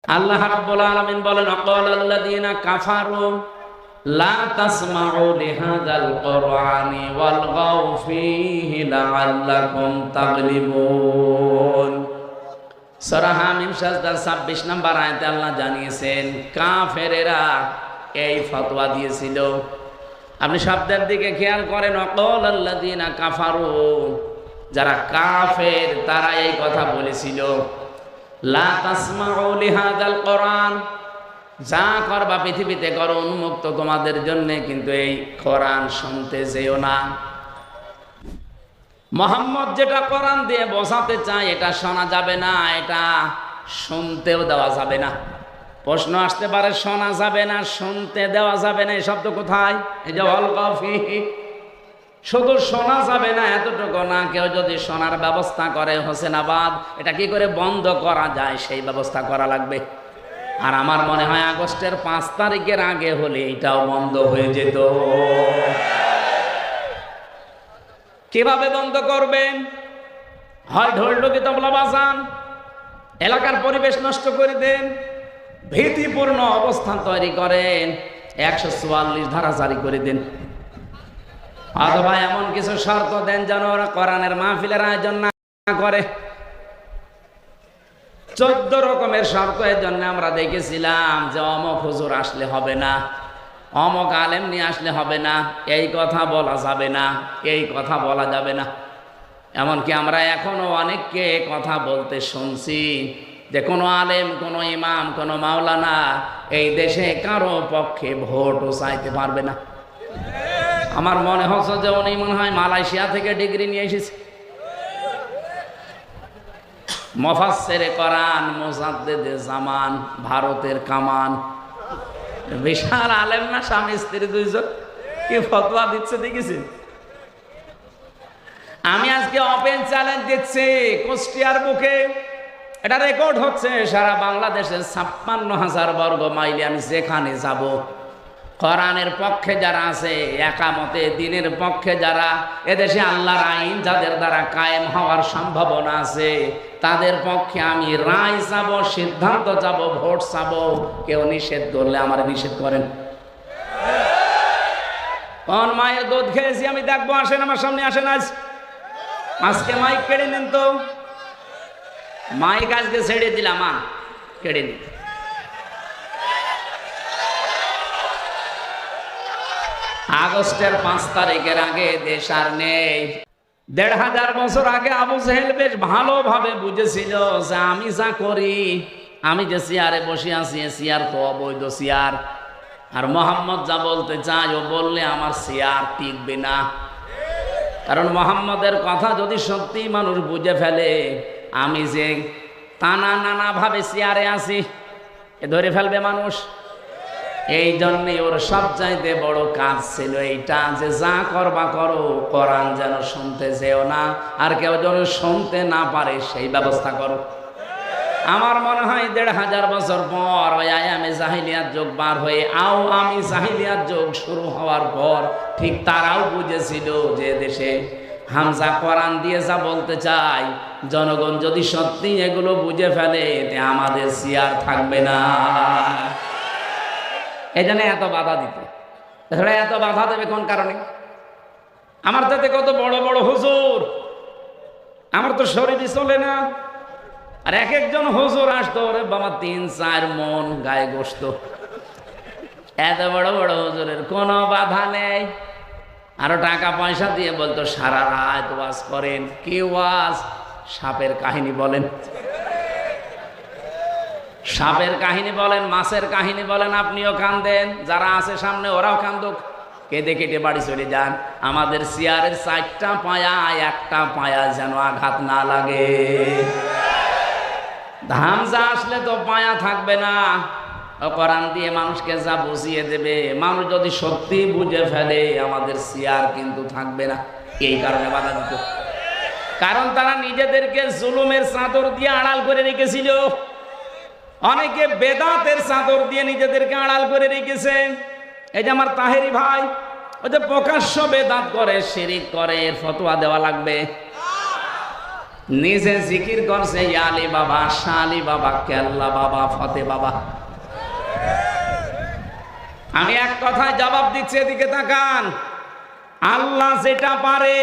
আল্লাহ রাব্বুল আলামিন বলেন, ওয়াকালাল্লাযীনা কাফারু লা তাসমাউ লিহাযাল কুরআনি ওয়ালগাউ ফীহি লাআল্লাকুম তাগলিবুন। সূরা হামিম সাজদার 26 নম্বর আয়াতে আল্লাহ জানিয়েছেন কাফেরেরা এই ফতোয়া দিয়েছিল। আপনি শব্দের দিকে খেয়াল করেন, ওয়াকালাল্লাযীনা কাফারু, যারা কাফের তারা এই কথা বলেছিল, লা তাসমাউ লিহাযাল কোরআন, যা করবা পৃথিবীতে করো উন্মুক্ত তোমাদের জন্য, কিন্তু এই কোরআন শুনতে যেও না। মুহাম্মদ যেটা কোরআন দিয়ে বোঝাতে চায় এটা শোনা যাবে না, এটা শুনতেও দেওয়া যাবে না। প্রশ্ন আসতে পারে, শোনা যাবে না, শুনতে দেওয়া যাবে না, এই শব্দ কোথায়? এই যে ওয়ালগাউ ফীহি, শুধু শোনা যাবে না এতটুকু না, কেউ যদি শোনার ব্যবস্থা করে হোসেনাবাদ, এটা কি করে বন্ধ করা যায় সেই ব্যবস্থা করা লাগবে। আর আমার মনে হয় আগস্টের 5 তারিখের আগে হলে এটাও বন্ধ হয়ে যেত। কিভাবে বন্ধ করবেন? হয় ঢোল-ঢোকি তবলা বাজান, এলাকার পরিবেশ নষ্ট করে দেন, ভীতিপূর্ণ অবস্থান তৈরি করেন, 144 ধারা জারি করে দেন, অথবা এমন কিছু শর্ত দেন যেন ওরা কোরআনের মাহফিলের আয়োজন না করে। 14 রকমের শর্ত এর জন্য আমরা দেখেছিলাম যে অমক হুজুর আসলে হবে না, অমক আলেম নিয়ে আসলে হবে না, এই কথা বলা যাবে না, এই কথা বলা যাবে না। এমনকি আমরা এখনো অনেককে কথা বলতে শুনছি যে কোনো আলেম, কোনো ইমাম, কোনো মাওলানা এই দেশে কারো পক্ষে ভোটও চাইতে পারবে না। আমার মনে হচ্ছে যে উনি মনে হয় মালয়েশিয়া থেকে ডিগ্রি নিয়ে এসেছে। মুফাসসিরে কোরআন, মুজাদ্দিদে জামান, ভারতের কামান, বিশাল আলেম না, স্বামী স্ত্রী দুইজন কি ফতোয়া দিচ্ছে দেখেছেন? আমি আজকে ওপেন চ্যালেঞ্জ দিচ্ছি কুষ্টিয়ার বুকে, এটা রেকর্ড হচ্ছে সারা বাংলাদেশের 56,000 বর্গ মাইলে আমি যেখানে যাব, কোরআনের পক্ষে যারা আছে, একামতে দিনের পক্ষে যারা, এদেশে আল্লাহর আইন যাদের দ্বারা কায়েম হওয়ার সম্ভাবনা আছে, তাদের পক্ষে আমি রায় চাবো, সিদ্ধান্ত চাবো, ভোট চাবো। কেউ নিষেধ করলে আমার নিষেধ করেন। কোন মায়ের দুধ খেয়েছি আমি দেখবো, আসেন আমার সামনে, আসেন। আজকে মাইক কেড়ে নেন তো, মাইক আজকে ছেড়ে দিলাম, মা কেড়ে নিন। আগস্টের 5 তারিখের আগে দেশ আর নেই। 1500 বছর আগে আবু জেহেল বেশ ভালোভাবে বুঝেছিল যে আমি যা করি, আমি যে চেয়ারে বসে আছি, চেয়ার তো অবৈধ চেয়ার, আর মোহাম্মদ যা বলতে চায় ও বললে আমার চেয়ার টিকবে না। কারণ মোহাম্মদের কথা যদি সত্যি মানুষ বুঝে ফেলে, আমি যে নানা ভাবে চেয়ারে আছি, এ ধরে ফেলবে মানুষ। এই জন্যে ওর সবচাইতে বড় কাজ ছিল এইটা, যে যা করবা করো, কোরআন যেন শুনতে যেও না, আর কেউ যেন শুনতে না পারে সেই ব্যবস্থা করো। আমার মনে হয় 1500 বছর পর ওই আয়ামে জাহিলিয়াত যুগ পার হয়ে আমি জাহিলিয়াত যুগ শুরু হওয়ার পর ঠিক তারাও বুঝেছিল যে দেশে হামজা কোরআন দিয়ে যা বলতে চাই, জনগণ যদি সত্যি এগুলো বুঝে ফেলে তে আমাদের চেয়ার থাকবে না। এই জন্য এত বাধা দিতে, এত বাধা দেবে কোন কারণে? আমার যাতে কত বড় বড় হুজুর, আমার তো শরীরই চলে না, আর এক একজন হুজুর আসতো, ওরে বাবা 3-4 মন গায়ে গোস্ত, এত বড় বড় হুজুরের কোনো বাধা নেই। আরো টাকা পয়সা দিয়ে বলতো সারা রাত ওয়াজ করেন। কি ওয়াজ? সাপের কাহিনী বলেন, সাপের কাহিনী বলেন, মাছের কাহিনী বলেন, আপনিও কান্দেন, যারা আছে সামনে ওরাও কান্দুক, কেঁদে কেটে বাড়ি চলে যান। আমাদের চেয়ারের 4টা পায়া, একটা পায়া যেন আঘাত না লাগে। হামজা আসলে তো পায়া থাকবে না, কোরআন দিয়ে মানুষকে যা বুঝিয়ে দেবে, মানুষ যদি সত্যি বুঝে ফেলে আমাদের চেয়ার কিন্তু থাকবে না। এই কারণে বাধা দিত, কারণ তারা নিজেদেরকে জুলুমের চাদর দিয়ে আড়াল করে রেখেছিল। অনেকে বেদাতের চাদর দিয়ে নিজেদেরকে আড়াল করে রেখেছে। এই যে আমার তাহেরি ভাই, ওই যে প্রকাশ্য বেদাত করে, শিরিক করে, এর ফতোয়া দেওয়া লাগবে। নিজে জিকির করছে আলী বাবা, শালি বাবা, কেল্লা বাবা, ফতে বাবা। আমি এক কথায় জবাব দিচ্ছি, এদিকে তাকান। আল্লাহ যেটা পারে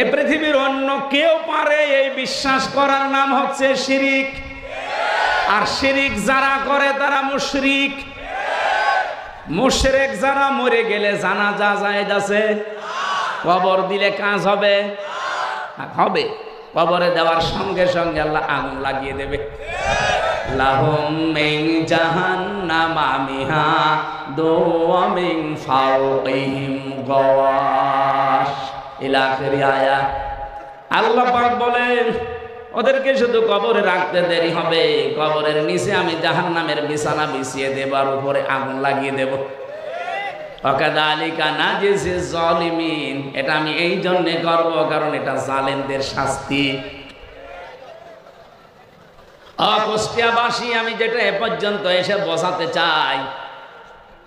এ পৃথিবীর অন্য কেউ পারে এই বিশ্বাস করার নাম হচ্ছে শিরিক। আর শিরিক যারা করে তারা মুশরিক। মুশরিক যারা মরে গেলে জানাজা জায়েজ আছে? কবর দিলে কাজ হবে? হবে। কবরে দেওয়ার সঙ্গে সঙ্গে আল্লাহ আগুন লাগিয়ে দেবে। লাহুম মিন জাহান্নামা মিহাদু ওয়া মিন ফাওকিহিম গাওয়াশ ইলা আখির আয়াত। আল্লাহ পাক বলেন ওদেরকে শুধু কবরে রাখতে দেরি হবে, কবরের নিচে আমি জাহান্নামের বিছানা বিছিয়ে দেব আর উপরে আগুন লাগিয়ে দেব। ওয়াকাযালিকা নাজিজিজ জালিমিন। এটা আমি এই জন্য করব কারণ এটা জালেমদের শাস্তি। কুষ্টিয়াবাসী, আমি যেটা এ পর্যন্ত এসে বোঝাতে চাই,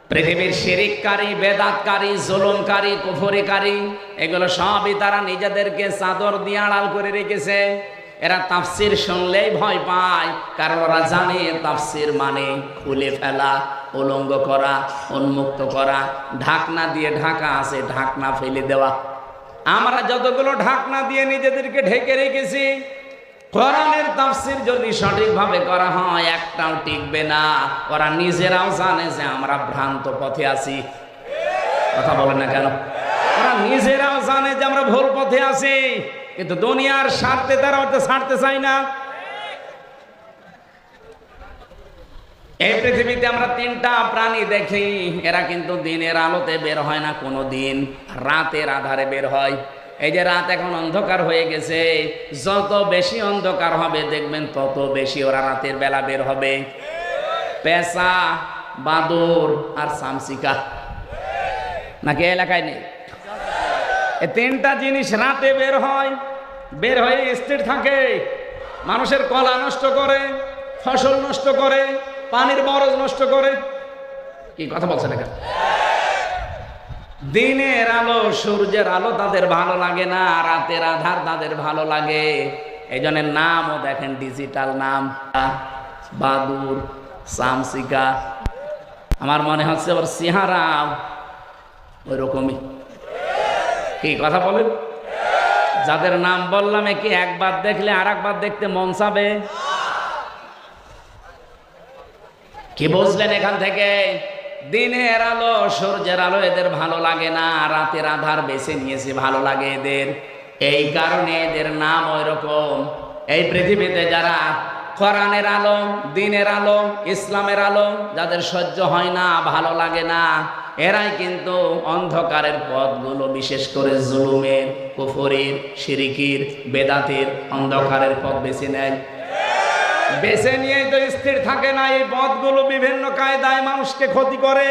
পৃথিবীর শিরিককারী, বেদাতকারী, জুলুমকারী, কুফরিকারী এগুলো সবই তারা নিজেদেরকে চাদর দিয়ে আড়াল করে রেখেছে। এরা তাফসির শুনলেই ভয় পায়, কারণ ওরা জানে তাফসির মানে খুলে ফেলা, উলঙ্গ করা, উন্মুক্ত করা। ঢাকনা দিয়ে ঢাকা আছে, ঢাকনা ফেলে দেওয়া। আমরা যতগুলো ঢাকনা দিয়ে নিজেদেরকে ঢেকে রেখেছি, কোরআনের তাফসীর যদি সঠিকভাবে করা হয় একটাও টিকবে না। ওরা নিজেরাও জানে যে আমরা ভ্রান্ত পথে আছি। কথা বলেন না কেন? ওরা নিজেরাও জানে যে আমরা ভুল পথে আছি, কিন্তু দুনিয়ার স্বার্থে তারা ওটা ছাড়তে চায় না। এই পৃথিবীতে আমরা তিনটা প্রাণী দেখি, এরা কিন্তু দিনের আলোতে বের হয় না, কোনো দিন রাতের আধারে বের হয়। এই যে রাত এখন অন্ধকার হয়ে গেছে, যত বেশি অন্ধকার হবে দেখবেন তত বেশি ওরা রাতের বেলা বের হবে। পেঁচা, বাদুর আর চামচিকা, নাকি এলাকায় নেই? এই তিনটা জিনিস রাতে বের হয়, বের হয়ে স্থির থাকে, মানুষের কলা নষ্ট করে, ফসল নষ্ট করে, পানির বরজ নষ্ট করে। কি কথা বলছেন এখানে? দিনের আলো, সূর্যের আলো তাদের ভালো লাগে না, রাতের আধার তাদের ভালো লাগে। এই জন্য নামও দেখেন ডিজিটাল নাম, বাদুর, চামচিকা। আমার মনে হচ্ছে ওর চেহারা ওই রকমই। কি কথা বলেন? যাদের নাম বললাম কি একবার দেখলে আর একবার দেখতে মন চাবে? কি বুঝলেন এখান থেকে? দিনের আলো, সূর্যের আলো এদের ভালো লাগে না, রাতের আধার বেছে নিয়েছে ভালো লাগে এদের। এই কারণে এদের নাম ওই রকম। এই পৃথিবীতে যারা কোরআনের আলো, দিনের আলো, ইসলামের আলো যাদের সহ্য হয় না, ভালো লাগে না, এরাই কিন্তু অন্ধকারের পথগুলো, বিশেষ করে জুলুমের, কুফরির, শিরিকির, বেদাতের অন্ধকারের পথ বেছে নেয়। বেছে নিয়েই তো স্থির থাকে না। এই পথগুলো বিভিন্ন কায়দায় মানুষকে ক্ষতি করে।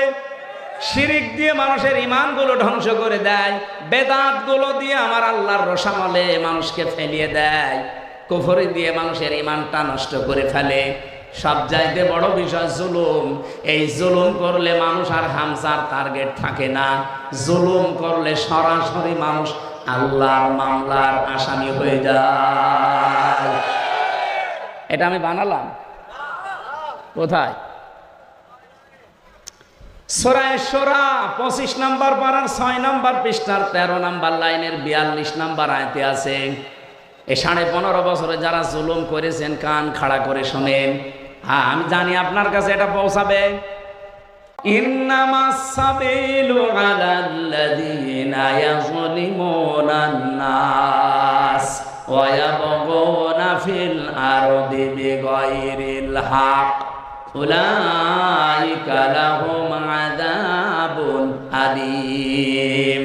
শিরিক দিয়ে মানুষের ইমানগুলো ধ্বংস করে দেয়, বেদাতগুলো দিয়ে আমার আল্লাহর রোশামলে মানুষকে ফেলিয়ে দেয়, কুফরি দিয়ে মানুষের ইমানটা নষ্ট করে ফেলে। সব চাইতে বড় বিষয় জুলুম। এই জুলুম করলে মানুষ আর হামসার টার্গেট থাকে না। জুলুম করলে সরাসরি মানুষ আল্লাহর মামলার আসামি হয়ে যায়। এটা আমি বানালাম কোথায়? সূরা শুরা 25 নম্বর পারার 6 নম্বর পৃষ্ঠার 13 নম্বর লাইনের 42 নম্বর আয়াতে আছে। এই 15.5 বছরে যারা জুলুম করেছেন কান খাড়া করে শোনেন। হ্যাঁ, আমি জানি আপনার কাছে এটা পৌঁছাবে। ইন্নামাস সাবিলু আলাল্লাযীনা ইয়াযলিমুনান নাস ওয়া ইয়াবগুনা ফিল আরদি বিগাইরিল হক উলাইকা লাহুম আযাবুন আলীম।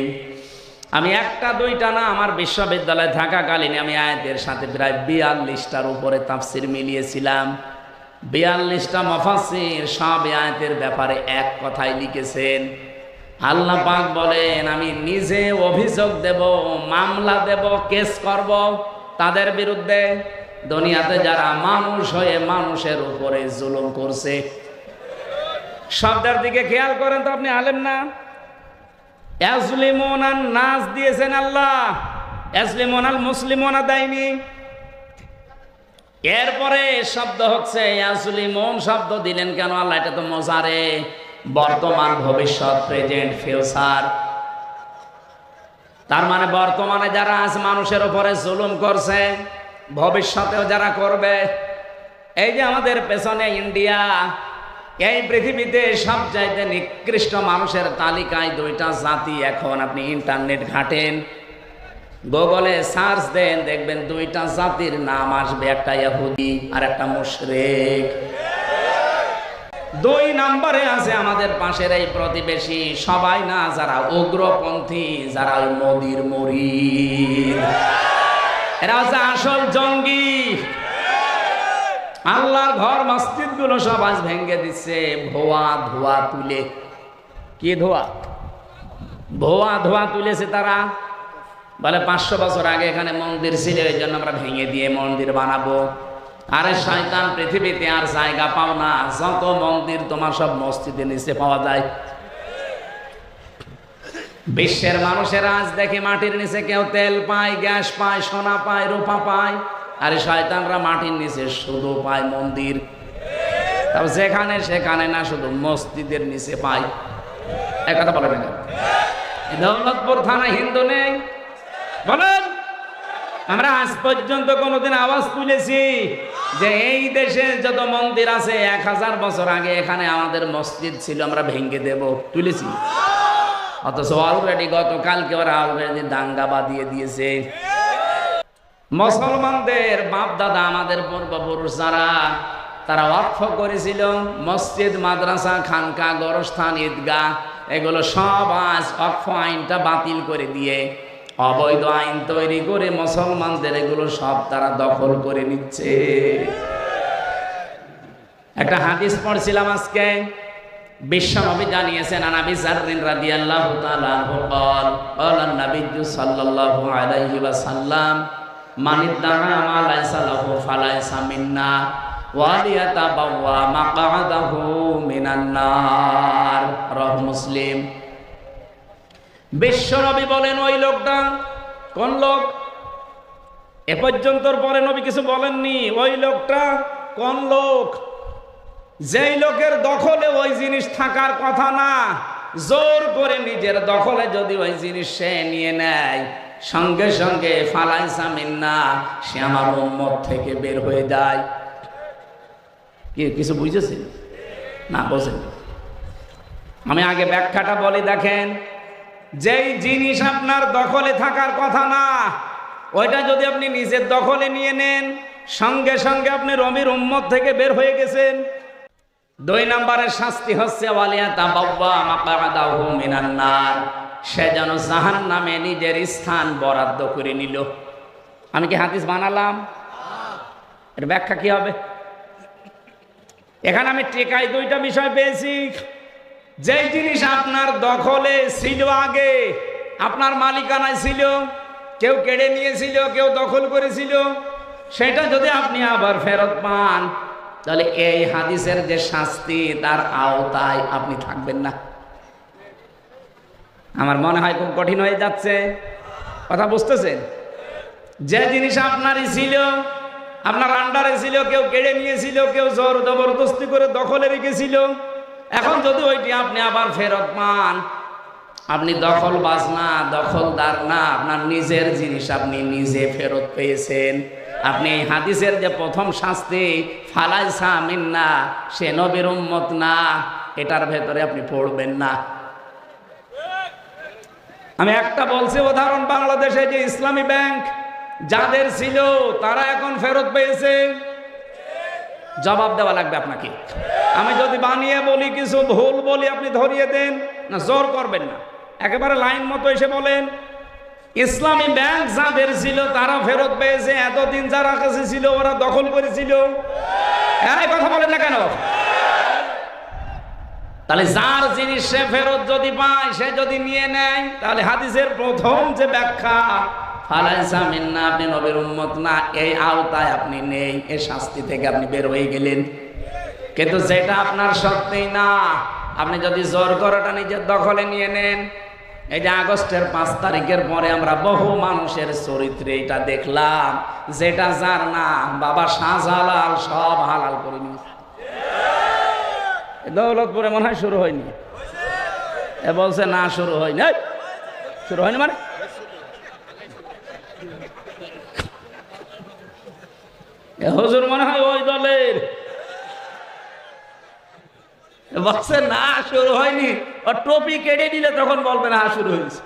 আমি একটা দুইটা না, আমার বিশ্ববিদ্যালয়ে থাকাকালীন আমি আয়াতের সাথে প্রায় 42টার উপরে তাফসির মিলিয়েছিলাম। 42টা মুফাসসির সব আয়াতের ব্যাপারে এক কথাই লিখেছেন। আল্লাহ পাক বলেন আমি নিজে অভিযোগ দেব, মামলা দেব, কেস করব তাদের বিরুদ্ধে, দুনিয়াতে যারা মানুষ হয়ে মানুষের উপরে জুলুম করছে। শব্দের দিকে খেয়াল করেন তো, আপনি আলেম না? ইয়াজলিমুনান নাস দিয়েছেন আল্লাহ, ইয়াজলিমুনাল মুসলিমুনা দেয়নি। এরপরে শব্দ হচ্ছে ইয়াসলিমুন, শব্দ দিলেন কেন আল্লাহ? এটা তো মজারে, বর্তমান, ভবিষ্যৎ, প্রেজেন্ট, ফিউচার। তার মানে বর্তমানে যারা আজ মানুষের উপরে জুলুম করছে, ভবিষ্যতেও যারা করবে। এই যে আমাদের পেছনে ইন্ডিয়া, এই পৃথিবীতে সবচাইতে নিকৃষ্ট মানুষের তালিকায় দুইটা জাতি। এখন আপনি ইন্টারনেট ঘাটেন, গুগলে সার্চ দেন, দেখবেন দুইটা জাতির নাম আসবে, একটা ইহুদি আর একটা মুশরিক। 2 নম্বরে আছে আমাদের পাশের এই প্রতিবেশী, সবাই না, যারা উগ্রপন্থী, যারা ওই মোদির মুরিদ, এরা হচ্ছে আসল জঙ্গি। আল্লাহর ঘর মসজিদ গুলো সব আজ ভেঙে দিচ্ছে ভুয়া ধোয়া তুলে। কি ধোয়া? ভুয়া ধোয়া তুলেছে তারা। বলে 500 বছর আগে এখানে মন্দির ছিল, এই জন্য আমরা ভেঙে দিয়ে মন্দির বানাবো। আরে শয়তান, পৃথিবীতে আর জায়গা পাও না, যত মন্দির তোমার সব মসজিদের নিচে পাওয়া যায়। বিশ্বের মানুষেরা আজ দেখে মাটির নিচে কেউ তেল পায়, গ্যাস পায়, সোনা পায়, রূপা পায়, আরে শয়তানরা মাটির নিচে শুধু পায় মন্দির। তবে যেখানে সেখানে না, শুধু মসজিদের নিচে পায়। এক কথা বলে না, দৌলতপুর থানা হিন্দু নেই বলেন? আমরা আজ পর্যন্ত কোনোদিন আওয়াজ তুলেছি যে এই দেশে যত মন্দির আছে 1000 বছর আগে এখানে আমাদের মসজিদ ছিল, আমরা ভেঙে দেব? তুলেছি? অথচ অলরেডি গতকালকে ওরা অলরেডি দাঙ্গা বাঁধিয়ে দিয়েছে। মুসলমানদের বাপ দাদা, আমাদের পূর্বপুরুষ যারা, তারা ওয়াকফ করেছিল মসজিদ, মাদ্রাসা, খানকা, গোরস্থান, ঈদগাহ, এগুলো সব আজ ওয়াকফ আইনটা বাতিল করে দিয়ে অবৈধ আইন তৈরি করে মুসলমানদের এগুলো সব তারা দখল করে নিচ্ছে। একটা হাদিস পড়ছিলাম আজকে, বিশ্বনবী জানিয়েছেন, আনাবি জাররিন রাদিয়াল্লাহু তাআলা আনহু قال قال النبي صلى الله عليه وسلم من ادعى ما ليس له فليس منا وليتبوأ مقعده من النار রাহ মুসলিম। বিশ্বনবী বলেন, ওই লোকটা কোন লোক? এ পর্যন্ত পরে নবী কিছু বলেননি। ওই লোকটা কোন লোক? যেই লোকের দখলে ওই জিনিস থাকার কথা না, জোর করে নিজের দখলে যদি ওই জিনিস সে নিয়ে নেয়, সঙ্গে সঙ্গে ফালাইসা মিন্না, সে আমার উম্মত থেকে বের হয়ে যায়। কি কিছু বুঝেছেন না? বোঝেন? আমি আগে ব্যাখ্যাটা বলি, দেখেন। যেই জিনিস আপনার দখলে থাকার কথা না, ওইটা যদি আপনি নিজের দখলে নিয়ে নেন, সঙ্গে সঙ্গে আপনি রমির উম্মত থেকে বের হয়ে গেছেন। 2 নম্বরের শাস্তি হচ্ছে ওয়ালিয়াতাবাওয়া মাকআদাহু মিনান নার, সে যেন জাহান্নামে নিজের স্থান বরাদ্দ করে নিল। আমি কি হাদিস বানালাম? এর ব্যাখ্যা কি হবে? এখানে আমি টেকাই 2টা বিষয় পেয়েছি। যেই জিনিস আপনার দখলে ছিল, আগে আপনার মালিকানায় ছিল, কেউ কেড়ে নিয়েছিল, কেউ দখল করেছিল, সেটা যদি আপনি আবার ফেরত পান, তাহলে এই হাদিসের যে শাস্তি, তার আওতায় আপনি থাকবেন না। আমার মনে হয় খুব কঠিন হয়ে যাচ্ছে, কথা বুঝতেছেন? যে জিনিস আপনারই ছিল, আপনার আন্ডারে ছিল, কেউ কেড়ে নিয়েছিল, কেউ জোর জবরদস্তি করে দখলে রেখেছিল, এখন যদি ওইটি আপনি আবার ফেরত পান, আপনি দখলবাজ না, দখলদার না, আপনার নিজের জিনিস আপনি নিজে ফেরত পেয়েছেন। আপনি এই হাদিসের যে প্রথম শাস্তি ফালাইসা মিন্না, সে নবীর উম্মত না, এটার ভেতরে আপনি পড়বেন না। আমি একটা বলছি উদাহরণ, বাংলাদেশে যে ইসলামী ব্যাংক যাদের ছিল, তারা এখন ফেরত পেয়েছে, জবাব দেওয়া লাগবে আপনাকে। আমি যদি বানিয়ে বলি, কিছু ভুল বলি, আপনি ধরিয়ে দেন না, জোর করবেন না, একেবারে লাইন মতো এসে বলেন। ইসলামী ব্যাংক যাদের ছিল তারা ফেরত পেয়েছে, এতদিন যারা কাছে ছিল ওরা দখল করেছিল। এই কথা বলেন না কেন? তাহলে যার জিনিস সে ফেরত যদি পায়, সে যদি নিয়ে নেয়, তাহলে হাদিসের প্রথম যে ব্যাখ্যা ফালাইসা মিন্না, আপনি নবীর উম্মত না, এই আওতায় আপনি নেই, এই শাস্তি থেকে আপনি বের হয়ে গেলেন। কিন্তু যেটা আপনার সত্যি না, আপনি যদি জোর করাটা নিজের দখলে নিয়ে নেন, এই যে আগস্টের 5 তারিখের পরে আমরা বহু মানুষের চরিত্রে এটা দেখলাম, যেটা যার না বাবা শাহজালাল সব হালাল করে নিয়েছে। দৌলতপুরে মনে হয় শুরু হয়নি, এ বলছে না শুরু হয়নি। শুরু হয়নি মানে হুজুর মনে হয় ওই দলের, বলছে না শুরু হয়নি। আর টপি কেটে দিলে তখন বলবে না শুরু হয়েছে।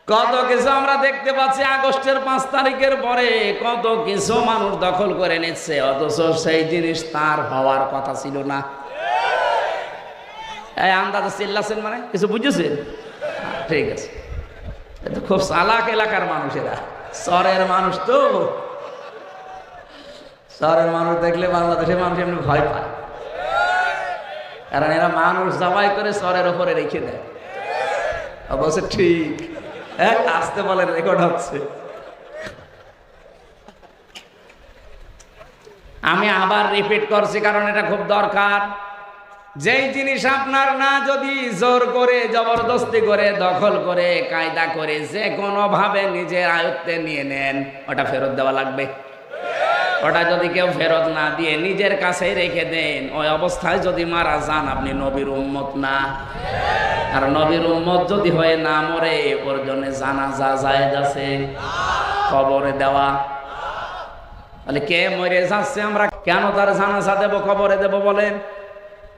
কত কিছু আমরা দেখতে পাচ্ছি আগস্টের 5 তারিখের পরে, কত কিছু মানুষ দখল করে নিচ্ছে, অথচ সেই জিনিস তার হওয়ার কথা ছিল না। এই আন্দাজে চিল্লাছেন মানে কিছু বুঝেছেন? ঠিক আছে, খুব চালাক এলাকার মানুষেরা, শহরের মানুষ তো, শহরের মানুষ দেখলে বাংলাদেশের মানুষ এমনি ভয় পায়, কারণ এরা মানুষ জবাই করে শহরের ওপরে রেখে দেয়। অবশ্য ঠিক, হ্যাঁ আসতে বলে, রেকর্ড হচ্ছে। আমি আবার রিপিট করছি কারণ এটা খুব দরকার। যেই জিনিস আপনার না, যদি জোর করে জবরদস্তি করে দখল করে কায়দা করে যে কোনো ভাবে নিজের আয়ত্তে নিয়ে নেন, ওটা ফেরত দেওয়া লাগবে। ওটা যদি কেউ ফেরত না দিয়ে নিজের কাছেই রেখে দেন, ওই অবস্থায় যদি মারা যান আপনি নবীর উম্মত না। আর নবীর উম্মত যদি হয়ে না মরে, ওর জন্য জানাজা জায়েজ আছে, কবরে দেওয়া। তাহলে কে মরে যাচ্ছে আমরা কেন তার জানাজা দেব, কবরে দেব বলেন?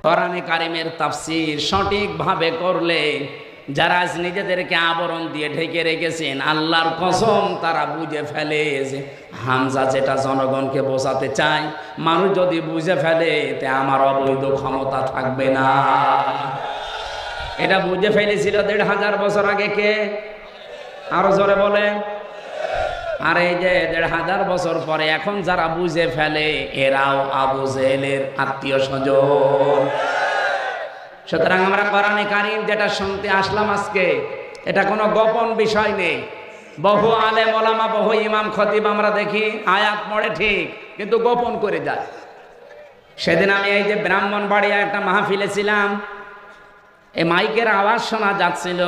কোরআনে কারিমের তাফসীর সঠিকভাবে করলে যারা আজ নিজেদেরকে আবরণ দিয়ে ঢেকে রেখেছেন, আল্লাহর কসম তারা বুঝে ফেলে যে হামজা যেটা জনগণকে বোঝাতে চায়, মানুষ যদি বুঝে ফেলে তে আমার অবৈধ ক্ষমতা থাকবে না। এটা বুঝে ফেলেছিল 1500 বছর আগে কে? আরো জোরে বলেন। আর এই যে 1500 বছর পরে এখন যারা বুঝে ফেলে, এরাও আবু জেহেলের আত্মীয় স্বজন। সুতরাং আমরা কোরআনে কারীম যেটা শুনতে আসলাম আজকে, এটা কোনো গোপন বিষয় নেই। বহু আলেম ওলামা, বহু ইমাম খতিব আমরা দেখি আয়াত পড়ে ঠিক, কিন্তু গোপন করে যায়। সেদিন আমি এই যে ব্রাহ্মণবাড়িয়া একটা মাহফিলে ছিলাম, এই মাইকের আওয়াজ শোনা যাচ্ছিল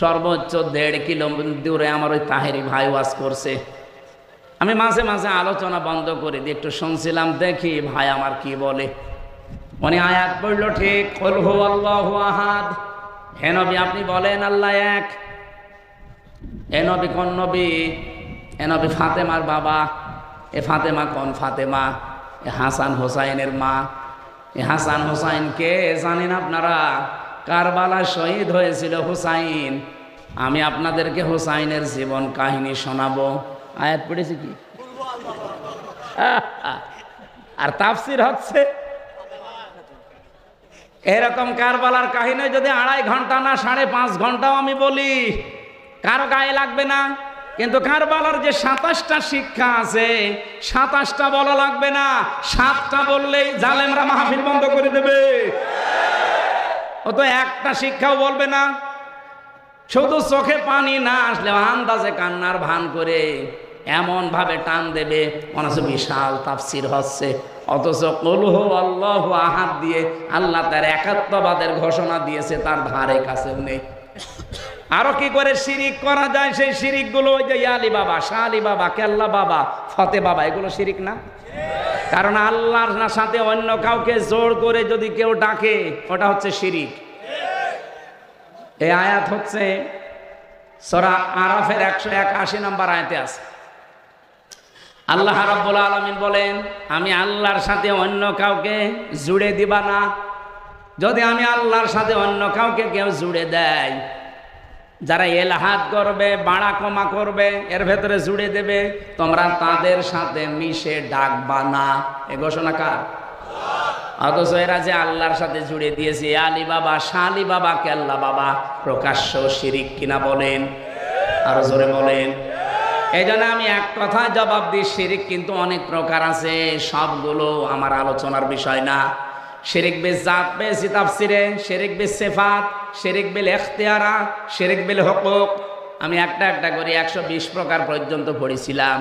সর্বোচ্চ 1.5 কিলো দূরে। আমার ওই তাহেরি ভাই ওয়াজ করছে, আমি মাঝে মাঝে আলোচনা বন্ধ করে দিয়ে একটু শুনছিলাম, দেখি ভাই আমার কি বলে। উনি আয়াত পড়লো ঠিক, কুল হুয়াল্লাহু আহাদ। হে নবী আপনি বলেন আল্লাহ এক। এ নবী কোন নবী? এ নবী ফাতেমার বাবা। এ ফাতেমা কোন ফাতেমা? এ হাসান হোসাইনের মা। এ হাসান হোসাইন কে জানেন আপনারা? কারবালা শহীদ হয়েছিল হুসাইন। আমি আপনাদেরকে হুসাইনের জীবন কাহিনী শোনাবো। আয়াত পড়েছি কি? আর তাফসীর হচ্ছে এরকম। কারবালার কাহিনী যদি 2.5 ঘন্টা না 5.5 ঘন্টাও আমি বলি, কারো গায়ে লাগবে না। কিন্তু কারবালার যে 27টা শিক্ষা আছে, 27টা বলা লাগবে না, 7টা বললেই জালেমরা মাহফিল বন্ধ করে দেবে। ও তো একটা শিক্ষাও বলবে না। শুধু চোখে পানি না আসলে আন্দাজে কান্নার ভান করে এমন ভাবে টান দেবে মনে হচ্ছে বিশাল তাফসীর হচ্ছে। অথচ কুল হুয়াল্লাহু আহাদ দিয়ে আল্লাহ তার একাত্মবাদের ঘোষণা দিয়েছে, তার ধারে কাছেও নেই। আরো কি করে শিরিক করা যায়, সেই শিরিক গুলো ওই যে ইয়ালি বাবা, শাহ আলী বাবা, কেল্লা বাবা, ফতে বাবা, এগুলো শিরিক না? কারণ আল্লাহর সাথে অন্য কাউকে জোর করে যদি কেউ ডাকে, ওটা হচ্ছে শিরিক। এই আয়াত হচ্ছে সূরা আরাফের 181 নম্বর আয়াতে আছে। আল্লাহ রাব্বুল আলামিন বলেন, আমি আল্লাহর সাথে অন্য কাউকে জুড়ে দিবা না। যদি আমি আল্লাহর সাথে অন্য কাউকে কেউ জুড়ে দেয়, যারা এলহাদ করবে, বাড়া কমা করবে, এর ভেতরে জুড়ে দেবে, তোমরা তাদের সাথে মিশে ডাকবা না। এ ঘোষণা কার? অথচ এরা যে আল্লাহর সাথে জুড়ে দিয়েছে, আলী বাবা, শাহ আলী বাবা, কেল্লা বাবা, প্রকাশ্য শিরিক কিনা বলেন? আরো জোরে বলেন। এই জন্য আমি এক কথায় জবাব দিই, শিরিক কিন্তু অনেক প্রকার আছে, সবগুলো আমার আলোচনার বিষয় না। শিরিক বিল জাত পেয়েছি তাফসিরে, শিরিক বিল সিফাত, শিরিক বিল ইখতিয়ারা, শিরিক বিল হুকুক। আমি একটা একটা করে 120 প্রকার পর্যন্ত পড়েছিলাম।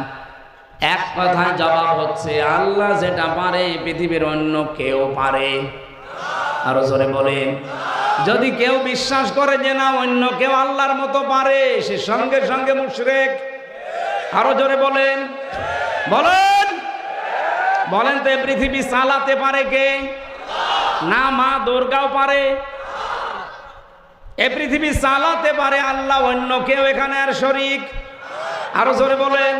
এক কথায় জবাব হচ্ছে, আল্লাহ যেটা পারে পৃথিবীর অন্য কেউ পারে। আরো জোরে বলেন। যদি কেউ বিশ্বাস করে যে না অন্য কেউ আল্লাহর মতো পারে, সে সঙ্গে সঙ্গে মুশরিক। আরো জোরে বলেন, বলেন, বলেন তো এই পৃথিবী চালাতে পারে কে? না মা দুর্গাও পারে? এই পৃথিবী চালাতে পারে আল্লাহ, অন্য কেউ এখানে আর শরীক? আরো জোরে বলেন।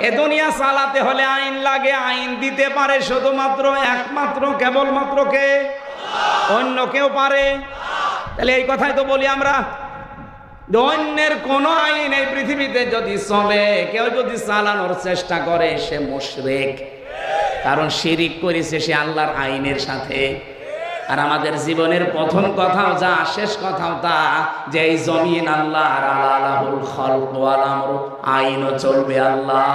এ দুনিয়া চালাতে হলে আইন লাগে, আইন দিতে পারে শুধুমাত্র একমাত্র কেবলমাত্র কে? অন্য কেউ পারে? তাহলে এই কথাই তো বলি আমরা, অন্যের কোন আইন এই পৃথিবীতে যদি চলে, কেউ যদি চালানোর চেষ্টা করে, সে মুশরিক। কারণ শিরিক করেছে সে আল্লাহর আইনের সাথে। আর আমাদের জীবনের প্রথম কথাও যা, শেষ কথাও তা, যে এই জমিন আল্লাহর, আলাহুল খালক ওয়াল আমর, আইনও চলবে আল্লাহ।